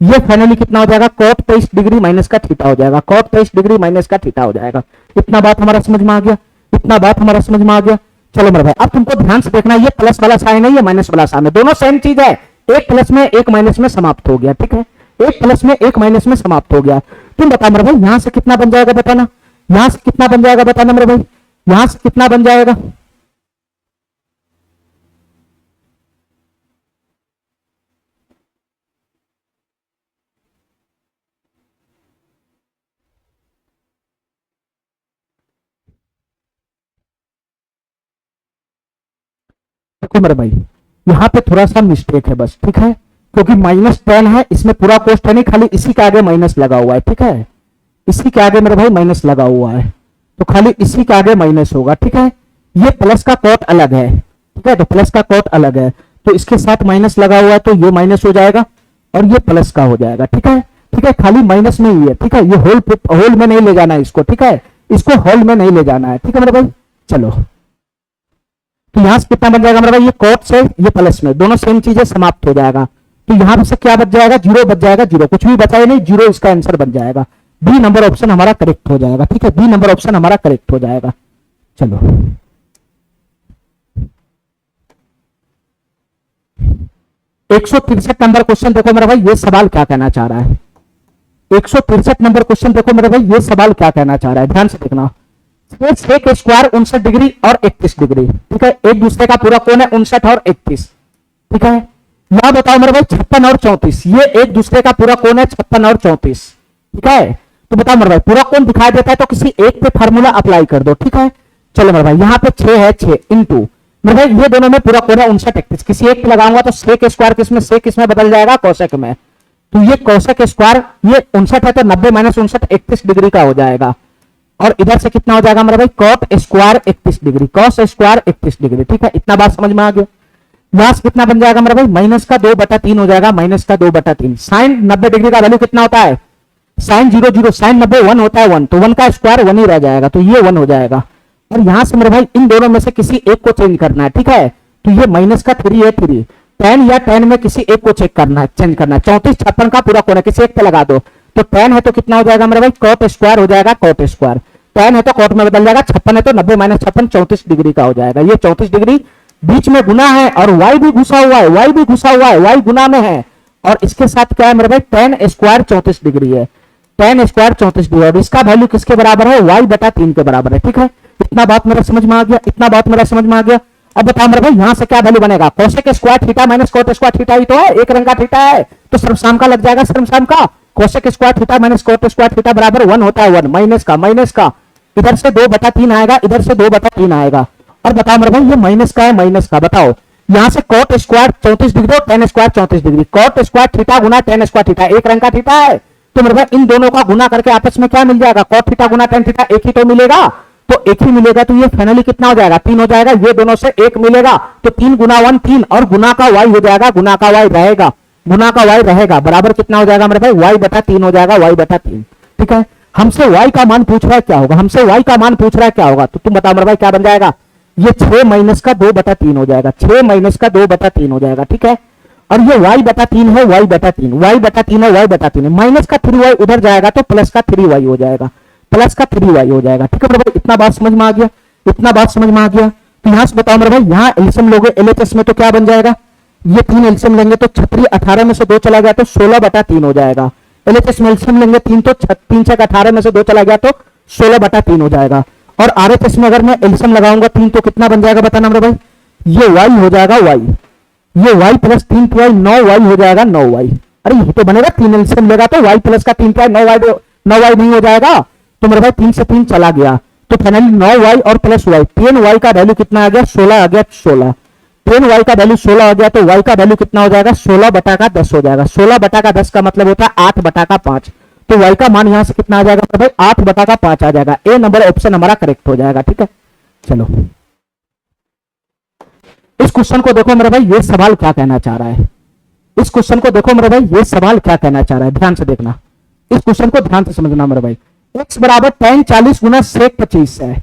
ये फाइनली कितना हो जाएगा, कोट 23 डिग्री माइनस का थीटा हो जाएगा, कोट 23 डिग्री माइनस का थीटा हो जाएगा। इतना बात हमारा समझ में आ गया, इतना बात हमारा समझ में आ गया। चलो मेरे भाई, अब तुमको ध्यान से देखना, ये प्लस वाला साइन है, ये माइनस वाला साइन है, दोनों सेम चीज है, एक प्लस में एक माइनस में समाप्त हो गया, ठीक है, एक प्लस में एक माइनस में समाप्त हो गया। तुम बताओ मेरे भाई, यहां से कितना बन जाएगा बताना, यहां से कितना बन जाएगा बताना मेरे भाई, यहां से कितना बन जाएगा, देखो मेरे भाई, यहाँ पे थोड़ा सा मिस्टेक है बस, ठीक है, क्योंकि -10 है, इसमें पूरा कोष्ट है नहीं, खाली इसी के आगे माइनस लगा हुआ है, ठीक है, इसी के आगे मेरे भाई माइनस लगा हुआ है, तो खाली इसी के आगे माइनस होगा, ठीक है। ये प्लस का कोट अलग है, ठीक है, तो प्लस का कोट अलग है, तो इसके साथ माइनस लगा हुआ है, तो ये माइनस हो जाएगा और ये प्लस का हो जाएगा, ठीक है, ठीक है, खाली माइनस में ही है, ठीक है, ये होल में नहीं ले जाना है इसको, ठीक है, इसको होल में नहीं ले जाना है, ठीक है मेरे भाई। चलो, तो यहां से कितना बन जाएगा मेरे भाई, ये कोट से ये प्लस में, दोनों सेम चीजें समाप्त हो जाएगा, तो यहां से क्या बच जाएगा, जीरो बच जाएगा, जीरो, कुछ भी बचा ही नहीं, जीरो इसका आंसर बन जाएगा, बी नंबर ऑप्शन हमारा करेक्ट हो जाएगा, ठीक है, बी नंबर ऑप्शन हमारा करेक्ट हो जाएगा। चलो, 163 नंबर क्वेश्चन देखो मेरे भाई, ये सवाल क्या कहना चाह रहा है, 163 नंबर क्वेश्चन देखो मेरे भाई, ये सवाल क्या कहना चाह रहा है, ध्यान से देखना। सेक स्क्वायर 59 डिग्री और 31 डिग्री, ठीक है, एक दूसरे का पूरा कोण है 59 और 31, ठीक है। यहां बताओ मेरे भाई 56 और 34, ये एक दूसरे का पूरा कोण है 56 और 34, ठीक है, तो बताओ मेरे भाई, पूरा कोण दिखाई देता है तो किसी एक पे फार्मूला अप्लाई कर दो, ठीक है। चलो मेरे भाई, यहाँ पे 6 है, 6 इंटू मेरे भाई, ये दोनों में पूरा कोण है 59 31, किसी एक पे लगाऊंगा तो सेक स्क्वायर किसमें बदल जाएगा, कोसेक में, तो ये कोसेक स्क्वायर, ये 59 है तो 90 माइनस 59 31 डिग्री का हो जाएगा, और इधर से कितना हो जाएगा मेरे भाई, cot square 31 degree, cos square 31 degree, ठीक है, इतना बात समझ में आ गया। यहां से कितना बन जाएगा मेरे भाई, माइनस का 2/3 हो जाएगा, माइनस का 2/3, साइन 90 डिग्री का वैल्यू कितना होता है, साइन 0 0, साइन 90 1 होता है, 1, तो 1 का स्क्वायर 1 ही रह जाएगा, तो ये 1 हो जाएगा, और यहां से मेरे भाई इन दोनों में से किसी एक को चेंज करना है, ठीक है, तो ये माइनस का 3 है, 3 tan या tan में किसी एक को चेक करना है, चेंज करना है, 34 56 का पूरा कोण है, किसी एक पे लगा दो, तो tan है तो कितना हो जाएगा मेरे भाई, कॉट स्क्वायर हो जाएगा, कॉट स्क्वायर, tan है तो कॉट में बदल जाएगा, 56 है तो 90 माइनस 56 34 डिग्री का हो जाएगा, ये 34 डिग्री बीच में गुना है, और y भी घुसा हुआ है, y भी घुसा हुआ है, y गुना में है, और इसके साथ क्या है मेरे भाई, tan स्क्वायर 34 डिग्री है, tan स्क्वायर 34 डिग्री, और इसका वैल्यू किसके बराबर है, y/3 के बराबर है, ठीक है, इतना बात मेरा समझ में आ गया, इतना बात मेरा समझ में आ गया। अब बताओ मेरे भाई, यहां से क्या वैल्यू बनेगा, cosec square theta minus cot square theta ही तो है, एक रंग का थीटा है, तो सर्वसाम का लग जाएगा, सर्वसाम का, cosec square theta minus cot square theta बराबर 1 होता है, 1 माइनस का, इधर से 2/3 आएगा, इधर से 2/3 आएगा, और बताओ मेरे भाई, ये माइनस का है, माइनस का, बताओ यहां से कोट स्क्वायर 34 डिग्री और tan square 34 degree, cot square theta गुना tan स्क्वायर थीटा, एक रंग का थीटा है, तो मेरे भाई इन दोनों का गुना करके आपस में क्या मिल जाएगा, कोट थीटा गुना tan थीटा एक ही तो मिलेगा, तो एक ही मिलेगा, तो ये फाइनली कितना हो जाएगा 3 हो जाएगा। ये दोनों से एक मिलेगा तो 3 गुना 1 3 और गुना का y हो जाएगा, गुना का y रहेगा, गुना का y रहेगा बराबर कितना हो जाएगा मेरे भाई y बटा 3 हो जाएगा, y बटा 3। ठीक है, हमसे y का मान पूछ रहा है क्या होगा, हमसे y का मान पूछ रहा है क्या होगा, तो तुम बताओ मेरे भाई क्या बन जाएगा, ये 6 माइनस का 2 बटा 3 हो जाएगा, 6 माइनस का 2 बटा 3 हो जाएगा। ठीक है, और ये y बटा 3 है, y बटा 3, y बटा 3 है, y बटा 3 है, माइनस का 3y उधर जाएगा तो प्लस का 3y हो जाएगा, प्लस का 3y हो जाएगा। ठीक है मेरे भाई, इतना बात समझ में आ गया, इतना बात समझ में आ गया। तो यहां से बताओ मेरे भाई, यहां एलसीएम लोगे एलएचएस में तो क्या बन जाएगा, ये 3 एलसीएम लेंगे तो 36, 18 में से 2 चला गया तो 16 बटा 3 हो जाएगा। एलएचएस में एलसीएम लेंगे 3 तो 3 6 18 में से 2 चला गया तो 16 बटा 3 हो जाएगा। और आरएचएस में अगर मैं एलसीएम लगाऊंगा 3 तो कितना बन जाएगा बताना मेरे भाई, ये y हो जाएगा y, ये y प्लस 3 y 9y हो जाएगा 9y। अरे ये तो बनेगा 3 एलसीएम लेगा तो y प्लस का 3 9y नहीं हो जाएगा, तो मेरे भाई 3 से 3 चला गया तो फाइनली 9y और प्लस y 10y का वैल्यू कितना आ गया 16 आ गया, 16 10y का वैल्यू 16 हो गया तो y का वैल्यू कितना हो जाएगा 16 बटा का 10 हो जाएगा। 16 बटा का 10 का मतलब होता है 8 बटा का 5, तो y का मान यहां से कितना आ जाएगा भाई 8 बटा का 5 आ जाएगा। ए नंबर ऑप्शन हमारा करेक्ट हो जाएगा। ठीक है, चलो इस क्वेश्चन को देखो मेरे भाई, ये सवाल क्या कहना चाह रहा है, इस क्वेश्चन को देखो मेरे भाई, ये सवाल क्या कहना चाह रहा है, ध्यान से देखना, इस क्वेश्चन को ध्यान से समझना मेरे भाई। x बराबर tan 40 गुना sec 25 है,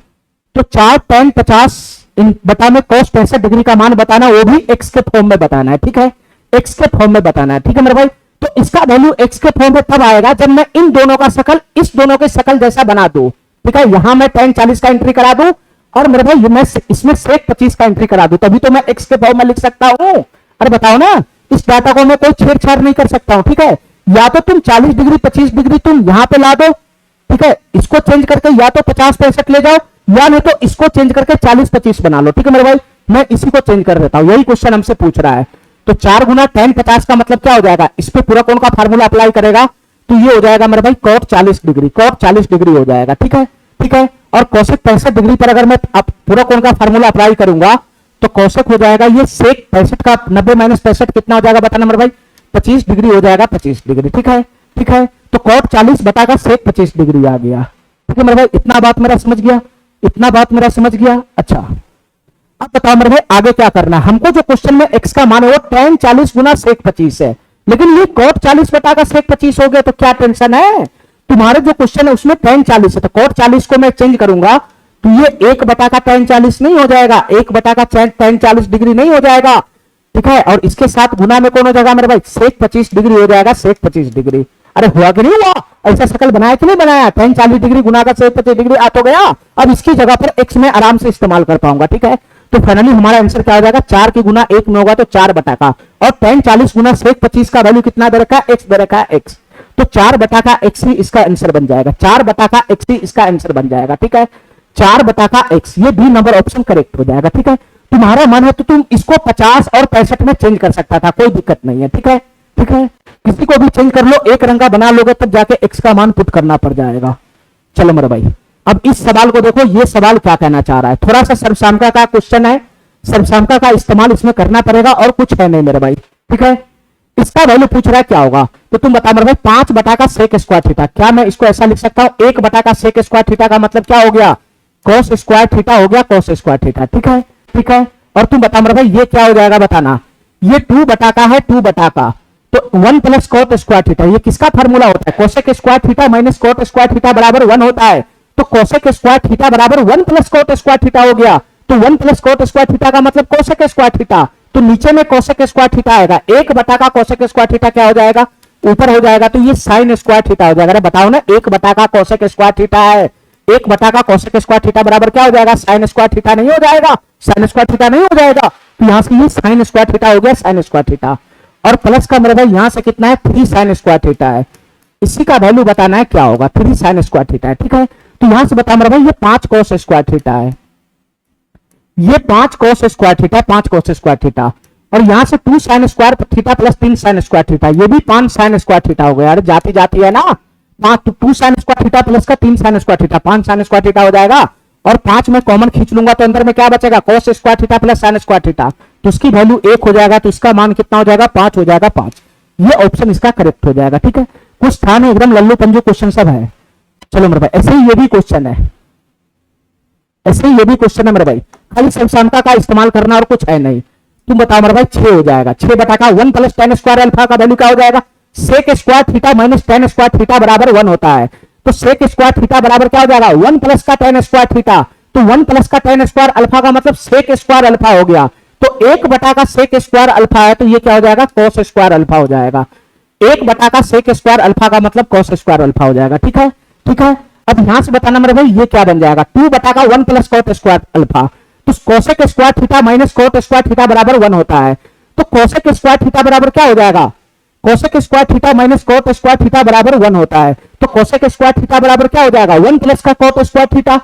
तो 4 tan 50 इन बटा में cos 65 डिग्री का मान बताना, वो भी x के फॉर्म में बताना है। ठीक है, x के फॉर्म में बताना है। ठीक है मेरे भाई, तो इसका वैल्यू x के फॉर्म में तब आएगा जब मैं इन दोनों का शकल इस दोनों के शकल जैसा बना दूं। ठीक है, यहां मैं tan 40 का एंट्री करा दूं और मेरे भाई मैं इसमें sec 25 का एंट्री करा दूं, तभी तो मैं x के फॉर्म में लिख सकता हूं। अरे बताओ ना, इस डाटा को मैं कोई छेड़छाड़ नहीं कर सकता हूं। ठीक है, या तो तुम 40 डिग्री 25 डिग्री तुम यहां पे ला दो, ठीक है, इसको चेंज करके या तो 50 65 ले जाओ, या नहीं तो इसको चेंज करके 40 25 बना लो। ठीक है मेरे भाई, मैं इसी को चेंज कर देता हूं, यही क्वेश्चन हमसे पूछ रहा है। तो 4 गुना tan 50 का मतलब क्या हो जाएगा, इस पे पूरा कौन का फार्मूला अप्लाई करेगा, तो ये हो जाएगा मेरे भाई cot 40 डिग्री, cot 40 डिग्री हो जाएगा। ठीक है, ठीक है, और cosec 65 डिग्री पर अगर मैं पूरा कौन का फार्मूला अप्लाई करूंगा तो cosec हो जाएगा ये sec 65 का 90 माइनस 65 कितना हो जाएगा बताना मेरे भाई, 25 डिग्री हो जाएगा, 25 डिग्री। ठीक है, ठीक है, तो cot 40 बटा का sec 25 डिग्री आ गया। ठीक है मेरे भाई, इतना बात मेरा समझ गया, इतना बात मेरा समझ गया। अच्छा अब बताओ मेरे भाई आगे क्या करना है, हमको जो क्वेश्चन में x का मान है वो tan 40 गुना sec 25 है, लेकिन ये cot 40 बटा का sec 25 हो गया, तो क्या टेंशन है, तुम्हारे जो क्वेश्चन है उसमें tan 40 है, तो cot 40 को मैं चेंज करूंगा तो ये 1 बटा का tan 40 नहीं हो जाएगा, 1 बटा का tan 40 डिग्री नहीं हो जाएगा। ठीक है, और इसके साथ गुना में कौन हो जाएगा मेरे भाई, sec 25 डिग्री हो जाएगा, sec 25 डिग्री। अरे हुआ कि नहीं हुआ, ऐसा शकल बनाया कि नहीं बनाया, tan 40 डिग्री गुना का sec 25 डिग्री आ तो गया। अब इसकी जगह पर x में आराम से इस्तेमाल कर पाऊंगा। ठीक है, तो फाइनली हमारा आंसर क्या हो जाएगा, 4 की गुना 1 में होगा तो 4 बटा का, और tan 40 गुना sec 25 का वैल्यू कितना दे रखा है, x दे रखा है x, तो 4 बटा का x ही इसका आंसर बन जाएगा, 4 बटा का x ही इसका आंसर बन जाएगा। ठीक है, 4 बटा का x, ये भी नंबर ऑप्शन करेक्ट हो जाएगा। ठीक है, तुम्हारा मन है तो तुम इसको 50 और 65 में चेंज कर सकता था, कोई दिक्कत नहीं है। ठीक है, ठीक है, किसी को भी चेंज कर लो, एक रंगा बना लोगे तब जाके x का मान पुट करना पड़ जाएगा। चलो मेरे भाई, अब इस सवाल को देखो, ये सवाल क्या कहना चाह रहा है, थोड़ा सा सर्वसामयिक का क्वेश्चन है, सर्वसामयिक का इस्तेमाल इसमें करना पड़ेगा और कुछ है नहीं मेरे भाई। ठीक है, इसका वैल्यू पूछ रहा है क्या होगा, तो तुम बताओ मेरे भाई 5 बटा का सेक स्क्वायर थीटा, क्या मैं इसको ऐसा लिख सकता हूं, 1 बटा का सेक स्क्वायर थीटा का मतलब क्या हो गया, cos स्क्वायर थीटा हो गया, cos स्क्वायर थीटा। ठीक है, ठीक है, और तुम बताओ मेरे भाई ये क्या हो जाएगा बताना, ये 2 बटा का है, 2 बटा का, तो 1 प्लस कॉट स्क्वायर थीटा, ये किसका फार्मूला होता है, cosec square theta minus cot square theta बराबर 1 होता है, तो कोसेक स्क्वायर थीटा बराबर 1 प्लस कॉट स्क्वायर थीटा हो गया, तो 1 प्लस कॉट स्क्वायर थीटा का मतलब कोसेक स्क्वायर थीटा, तो नीचे में कोसेक स्क्वायर थीटा आएगा, 1 बटा का कोसेक स्क्वायर थीटा क्या हो जाएगा, ऊपर हो जाएगा, तो ये साइन स्क्वायर थीटा हो जाएगा। बताओ ना, 1 बटा का कोसेक स्क्वायर थीटा है, 1 बटा का कोसेक स्क्वायर थीटा बराबर क्या हो जाएगा, साइन स्क्वायर थीटा नहीं हो जाएगा, साइन स्क्वायर थीटा नहीं हो जाएगा, तो यहां से ये साइन स्क्वायर थीटा हो गया, साइन स्क्वायर थीटा, और प्लस का मेरे भाई यहां से कितना है, 3 साइन स्क्वायर थीटा है, इसी का वैल्यू बताना है क्या होगा, 3 साइन स्क्वायर थीटा है। ठीक है, तो यहां से बता मेरे भाई ये 5 कोस स्क्वायर थीटा है, ये 5 cos square theta, 5 cos square theta, और यहां से 2 sign square theta plus 3 sign square theta, ये भी 5 साइन स्क्वायर थीटा हो गया। अरे जाती जाती है ना, 2 साइन स्क्वायर थीटा प्लस का 3 sign square theta, 5 sign square theta हो जाएगा, और 5 में कॉमन खींच लूंगा तो अंदर में क्या बचेगा, cos square theta plus sign square theta, तो इसकी वैल्यू 1 हो जाएगा, तो इसका मान कितना हो जाएगा, 5 हो जाएगा, 5, ये ऑप्शन इसका करेक्ट हो जाएगा। ठीक है, कुछ था नहीं, एकदम लल्लू पंजू क्वेश्चन सब है। चलो मेरे भाई, ऐसे ही ये भी क्वेश्चन है, ऐसे ही ये भी क्वेश्चन है मेरे भाई, खाली समसामयिकता का इस्तेमाल करना और कुछ है नहीं। तुम बताओ मेरे भाई, 6 हो जाएगा, 6 बटा का 1 प्लस टेन स्क्वायर अल्फा का वैल्यू क्या हो जाएगा, sec square theta minus tan square theta बराबर 1 होता है। तो सेक स्क्वायर थीटा बराबर क्या हो जाएगा, 1 प्लस का टेन स्क्वायर थीटा। तो 1 प्लस का टेन स्क्वायर अल्फा का मतलब सेक स्क्वायर अल्फा हो गया। तो 1 बटा का सेक स्क्वायर अल्फा है, तो ये क्या हो जाएगा, कॉस स्क्वायर अल्फा हो जाएगा। 1 बटा का सेक स्क्वायर अल्फा का मतलब कॉस स्क्वायर अल्फा हो जाएगा। ठीक है, ठीक है। अब यहां से बताना मेरे भाई ये क्या बन जाएगा, 2 बटा का 1 प्लस कॉट स्क्वायर अल्फा। तो cosec square theta minus cot square theta बराबर 1 होता है। तो कोसेक स्क्वायर थीटा बराबर क्या हो जाएगा, cosec square theta minus cot square theta बराबर 1 होता है। तो कोसेक स्क्वायर थीटा बराबर क्या हो जाएगा, 1 प्लस का कॉट स्क्वायर थीटा।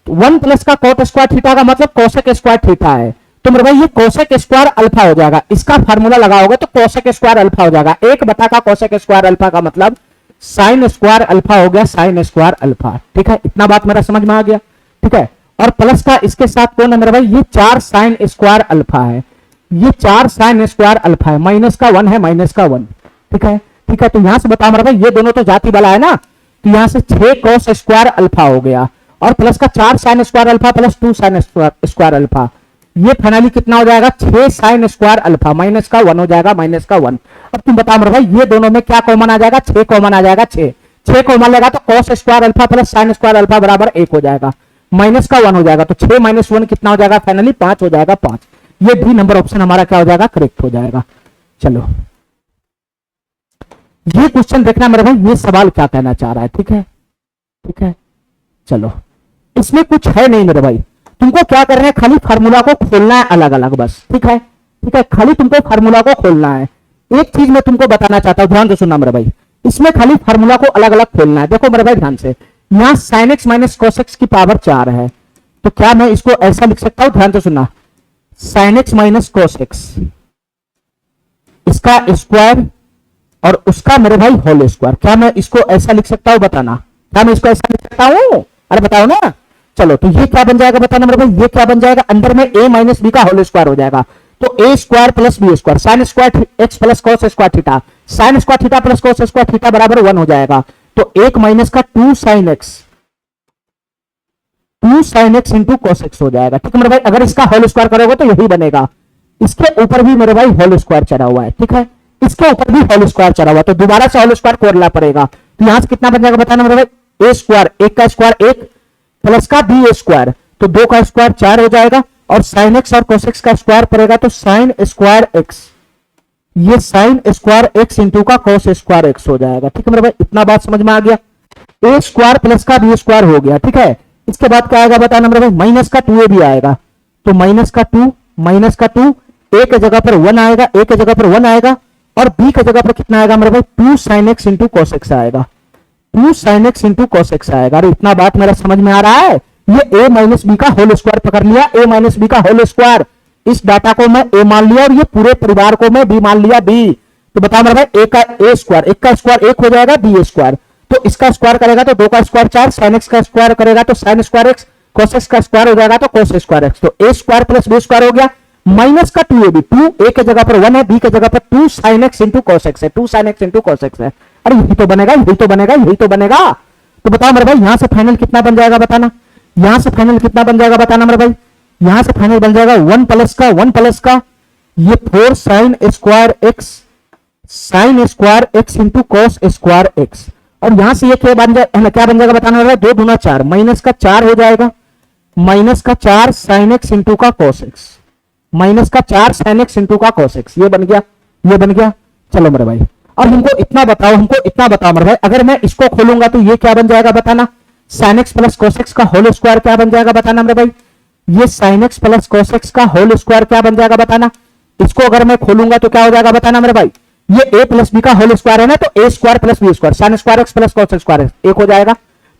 1 प्लस का कॉट स्क्वायर थीटा का मतलब कोसेक स्क्वायर थीटा है। तो मेरे भाई ये कोसेक स्क्वायर अल्फा हो जाएगा, इसका फार्मूला लगाओगे तो कोसेक स्क्वायर अल्फा हो जाएगा। 1 बटा का कोसेक स्क्वायर अल्फा का मतलब साइन स्क्वायर अल्फा हो गया, साइन स्क्वायर अल्फा। ठीक है, इतना बात मेरा समझ में आ गया। ठीक है, और प्लस का इसके साथ कौन है मेरे भाई, ये 4 साइन स्क्वायर अल्फा है, ये 4 साइन स्क्वायर अल्फा है, माइनस का 1 है, माइनस का 1। ठीक है, ठीक है। तो यहां से बताओ मेरे भाई, ये दोनों तो जाति वाला है ना, तो यहां से 6 कॉस स्क्वायर अल्फा हो गया, और प्लस का 4 sine square alpha plus 2 sine square alpha. ये फाइनली कितना हो जाएगा, 6 साइन स्क्वायर अल्फा, माइनस का 1 हो जाएगा, माइनस का 1। अब तुम बताओ मेरे भाई, ये दोनों में क्या कॉमन आ जाएगा, 6 कॉमन आ जाएगा। 6 कॉमन लेगा तो cos square alpha plus sine square alpha बराबर 1 हो जाएगा, माइनस का 1 हो जाएगा। तो 6 माइनस 1 कितना हो जाएगा, फाइनली 5 हो जाएगा, 5। ये डी नंबर ऑप्शन हमारा क्या हो जाएगा, करेक्ट हो जाएगा। चलो ये क्वेश्चन देखना मेरे भाई, ये सवाल क्या कहना चाह रहा है। ठीक है, ठीक है। चलो इसमें कुछ है नहीं मेरे भाई, तुमको क्या करना है, खाली फार्मूला को खोलना है अलग अलग बस। ठीक है, ठीक है, खाली तुमको फार्मूला को खोलना है। एक चीज मैं तुमको बताना चाहता हूं, ध्यान से सुनना मेरे भाई, इसमें खाली फार्मूला को अलग अलग खोलना है। देखो मेरे भाई ध्यान से, यहां sine x minus cos x की पावर 4 है, तो क्या मैं इसको ऐसा लिख सकता हूं, ध्यान से सुनना, sine x minus cos x इसका स्क्वायर और उसका मेरे भाई होल स्क्वायर। क्या मैं इसको ऐसा लिख सकता हूं, बताना, क्या मैं इसको ऐसा लिख सकता हूं, अरे बताओ ना। चलो तो ये क्या बन जाएगा, बताना मेरे भाई, ये क्या बन जाएगा, अंदर में a माइनस बी का होल स्क्वायर हो जाएगा। तो a square plus B square, sine square X plus cos square theta, sine square theta plus cos square theta बराबर 1 हो जाएगा। तो 1 माइनस का 2 sine X, 2 sine X into cos X हो जाएगा। ठीक है मेरे भाई, अगर इसका होल स्क्वायर करोगे तो यही बनेगा। इसके ऊपर भी मेरे भाई होल स्क्वायर चढ़ा हुआ है। ठीक है, इसके ऊपर भी होल स्क्वायर चढ़ा हुआ है, तो दोबारा से होल स्क्वायर खोलना पड़ेगा। तो यहां से कितना बन जाएगा, बताना मेरे भाई, a स्क्वायर, 1 का स्क्वायर 1 प्लस का बी स्क्वायर, तो 2 का स्क्वायर 4 हो जाएगा, और साइन एक्स और कोस एक्स का स्क्वायर पड़ेगा, तो साइन स्क्वायर एक्स, ये साइन स्क्वायर एक्स इंटू का कोस स्क्वायर एक्स हो जाएगा। ठीक है मेरे भाई, इतना बात समझ में आ गया। a स्क्वायर प्लस का बी स्क्वायर हो गया। ठीक है, इसके बाद क्या आएगा, बताना मेरे भाई, माइनस का 2a भी आएगा, तो माइनस का 2, माइनस का 2, a के जगह पर 1 आएगा, a के जगह पर 1 आएगा, और b के जगह पर कितना आएगा मेरे भाई, 2 sine X into cos x आएगा, 2 sine X into cos x आएगा। अरे इतना बात मेरा समझ में आ रहा है। ये a माइनस बी का होल स्क्वायर पकड़ लिया, a माइनस बी का होल स्क्वायर, इस डाटा को मैं a मान लिया और ये पूरे परिवार को मैं b मान लिया, b। तो बताओ मेरे भाई, a का a स्क्वायर, 1 का स्क्वायर 1 हो जाएगा, b स्क्वायर, तो इसका स्क्वायर करेगा तो 2 का स्क्वायर 4, साइन एक्स का स्क्वायर करेगा तो sign square x, cos x का स्क्वायर हो जाएगा तो कॉस स्क्वायर एक्स, तो a square plus b square हो गया, माइनस का 2ab, 2 a के जगह पर 1 है, b के जगह पर 2 sine X into cos x है, 2 sine X into cos x है। अरे यही तो बनेगा, यही तो बनेगा, यही तो बनेगा। तो बताओ मेरे भाई, यहां से फाइनल कितना बन जाएगा, बताना, यहां से फाइनल कितना बन जाएगा, बताना मेरे भाई, यहां से फाइनल बन जाएगा 1 प्लस का 1 प्लस का ये 4 sign square x, sign square x into cos square x, और यहां से ये क्या बन जाएगा, क्या बन जाएगा, बताना मेरे भाई, 2 दूना 4, माइनस का 4 हो जाएगा, माइनस का 4 साइन एक्स इंटू का कॉस एक्स, माइनस का 4 साइन एक्स इंटू का कॉस एक्स, ये बन गया, ये बन गया। चलो मेरे भाई, और हमको इतना बताओ, हमको इतना बताओ मेरे भाई, अगर मैं इसको खोलूंगा तो ये क्या बन जाएगा, बताना, sine x plus cos x का होल स्क्वायर क्या बन जाएगा, बताना मेरे भाई, ये sine x plus cos x का होल स्क्वायर क्या बन जाएगा, बताना। इसको अगर मैं खोलूंगा तो क्या हो जाएगा, बताना मेरे भाई, ये a प्लस बी का होल स्क्वायर है ना, तो a square plus B square, sine square X plus cos square 1 हो जाएगा,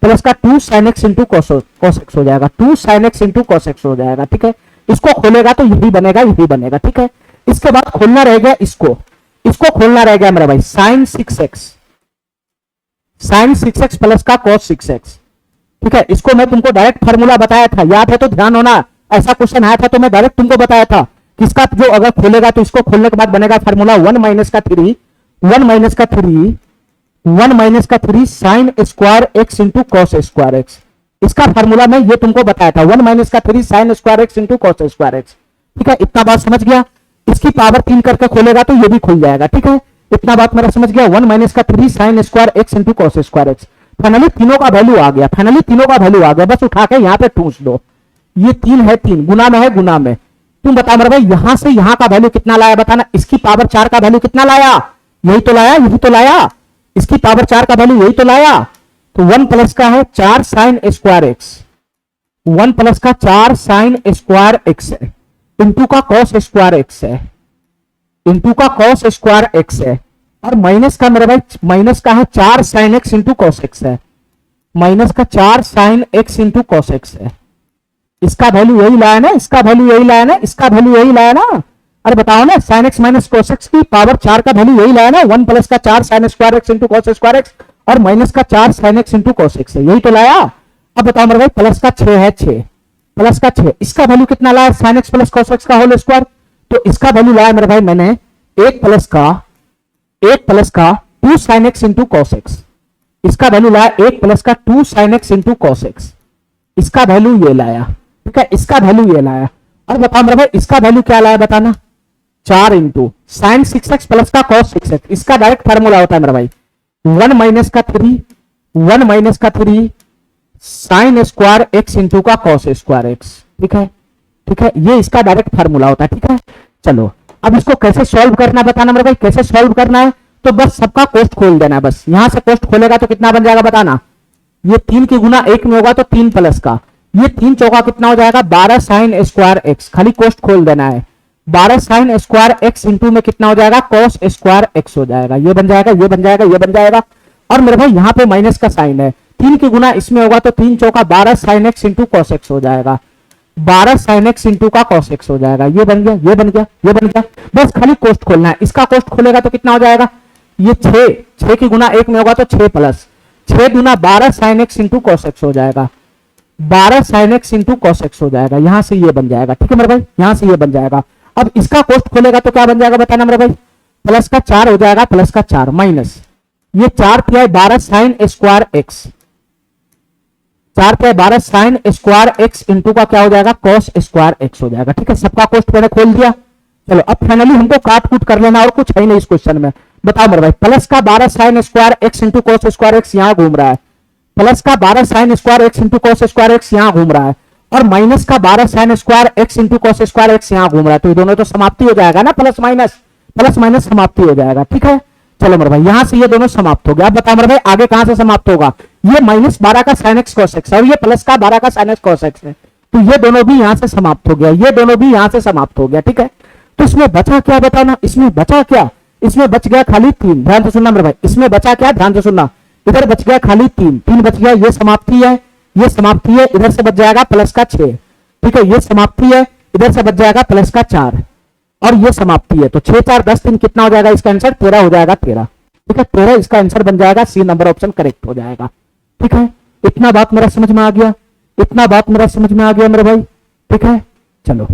प्लस का 2 sine X into cos X हो जाएगा, 2 sine X into cos X हो जाएगा। ठीक है, इसको खोलेगा तो यही बनेगा, यही बनेगा। ठीक है, इसके बाद खोलना रहेगा इसको, इसको खोलना रह गया मेरा भाई, sine 6x, sine 6x plus का कॉस 6x। ठीक है, इसको मैं तुमको डायरेक्ट फार्मूला बताया था, याद है तो ध्यान होना, ऐसा क्वेश्चन आया था तो मैं डायरेक्ट तुमको बताया था कि इसका जो अगर खोलेगा तो इसको खोलने के बाद बनेगा फार्मूला 1 माइनस का 3, 1 माइनस का 3, 1 माइनस का 3 sign square x into cos square x, इसका फार्मूला मैं ये तुमको बताया था, 1 माइनस का 3 sign square x into cos square x. ठीक है, इतना बात समझ गया। इसकी पावर 3 करके खोलेगा तो ये भी खुल जाएगा। ठीक है, इतना बात मेरा समझ गया। 1 माइनस का 3 sign square x into cos square x. Finally तीनों का वैल्यू आ गया, फाइनली तीनों का वैल्यू आ गया, बस उठा के यहाँ पे ठूस दो। ये 3 है, 3 गुना में है, गुना में। तुम बता मेरे भाई यहां से यहां का वैल्यू कितना लाया बताना। इसकी पावर 4 का वैल्यू कितना लाया, यही तो लाया, यही तो लाया। इसकी पावर 4 का वैल्यू यही तो लाया। तो 1 प्लस का है 4 साइन स्क्वायर एक्स, 1 प्लस का 4 साइन स्क्वायर एक्स है, इंटू का कॉस स्क्वायर एक्स है, इंटू का कॉस स्क्वायर एक्स है, और माइनस का मेरे भाई माइनस का है 4 sign X into cos x है, माइनस का 4 sign X into cos x है। इसका वैल्यू यही लाया ना, इसका वैल्यू यही लाया ना, इसका वैल्यू यही लाया ना। अरे बताओ ना, sine x minus cos x की पावर 4 का वैल्यू यही लाया ना। 1 प्लस का 4 sign square x into cos square x और माइनस का 4 sign X into cos x है, यही तो लाया। अब बताओ मेरे भाई प्लस का 6 है, 6 प्लस का 6, इसका वैल्यू कितना लाया, sine x plus cos x का होल स्क्वायर। तो इसका वैल्यू लाया मेरे भाई मैंने 1 प्लस का 2 sine X into cos x. इसका वैल्यू लाया 1 प्लस का 2 sine X into cos x. इसका वैल्यू ये लाया। ठीक है, इसका वैल्यू ये लाया। और बताओ मेरे भाई इसका वैल्यू क्या लाया बताना, 4 इंटू साइन 6x प्लस का कॉस 6x। इसका डायरेक्ट फार्मूला होता है मेरा भाई 1 माइनस का 3 साइन स्क्वायर एक्स इंटू का कॉस स्क्वायर एक्स। ठीक है, ठीक है, ये इसका डायरेक्ट फार्मूला होता है। ठीक है, चलो अब इसको कैसे सॉल्व करना बताना मेरे भाई, कैसे सॉल्व करना है। तो बस सबका कोष्ट खोल देना है, बस यहां से कोष्ट खोलेगा तो कितना बन जाएगा बताना। ये 3 की गुना 1 में होगा तो 3 प्लस का, ये 3 चौका कितना हो जाएगा 12 साइन स्क्वायर एक्स। खाली कोष्ट खोल देना है, 12 साइन स्क्वायर एक्स इंटू में कितना हो जाएगा कॉस स्क्वायर एक्स हो जाएगा। ये बन जाएगा, ये बन जाएगा, ये बन जाएगा। और मेरे भाई यहाँ पे माइनस का साइन है, 3 की गुना इसमें होगा तो 3 चौका 12 sign X into cos X हो जाएगा, 12 साइन एक्स इंटू का कॉस एक्स हो जाएगा। ये बन गया, ये बन गया, ये बन गया। बस खाली कोष्ट खोलना है। इसका कोष्ट खोलेगा तो कितना हो जाएगा, ये 6 की गुना 1 में होगा तो 6 प्लस 6 गुना 12 sign X into cos X हो जाएगा, 12 sign X into cos X हो जाएगा। यहां से ये बन जाएगा। ठीक है मेरे भाई, यहां से ये बन जाएगा। अब इसका कोष्ट खोलेगा तो क्या बन जाएगा बताना मेरे भाई, प्लस का 4 हो जाएगा, प्लस का 4 माइनस ये 4 तिहाई 12 साइन स्क्वायर एक्स, 4 तिहाई 12 साइन स्क्वायर एक्स इंटू का क्या हो जाएगा कॉस स्क्वायर एक्स हो जाएगा। ठीक है, सबका कोष्ट मैंने खोल दिया। चलो अब फाइनली हमको काट कूट कर लेना, और कुछ है नहीं इस क्वेश्चन में। बताओ मेरे भाई प्लस का 12 sign square x into cos square x यहां घूम रहा है, प्लस का 12 sign square x into cos square x यहां घूम रहा है, और माइनस का 12 sign square x into cos square x यहां घूम रहा है। तो ये दोनों तो समाप्ति हो जाएगा ना, प्लस माइनस समाप्ति हो जाएगा। ठीक है, चलो मेरे भाई यहां से ये दोनों समाप्त हो गया। अब बताओ मेरे भाई आगे कहां से समाप्त होगा, ये माइनस 12 का साइन एक्स कॉस एक्स और ये प्लस का 12 का साइन एक्स कॉस एक्स है, तो ये दोनों भी यहां से समाप्त हो गया, ये दोनों भी यहां से समाप्त हो गया। ठीक है, तो इसमें बचा क्या बताना, इसमें बचा क्या, इसमें बच गया खाली 3। ध्यान से सुनना मेरे भाई, इसमें बचा क्या, ध्यान से सुनना, इधर बच गया खाली 3 बच गया, ये समाप्ति है, ये समाप्ति है, इधर से बच जाएगा प्लस का 6। ठीक है, ये समाप्ति है, इधर से बच जाएगा प्लस का 4 और ये समाप्ति है। तो 6 4 10 3 कितना हो जाएगा, इसका आंसर 13 हो जाएगा, 13। ठीक है, 13 इसका आंसर बन जाएगा, सी नंबर ऑप्शन करेक्ट हो जाएगा। ठीक है, इतना बात मेरा समझ में आ गया, इतना बात मेरा समझ में आ गया मेरे भाई। ठीक है, चलो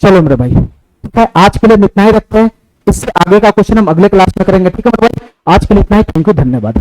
चलो मेरे भाई, ठीक है, आज के लिए हम इतना ही रखते हैं। इससे आगे का क्वेश्चन हम अगले क्लास में करेंगे। ठीक है मेरे भाई, आज के लिए इतना ही। थैंक यू, धन्यवाद।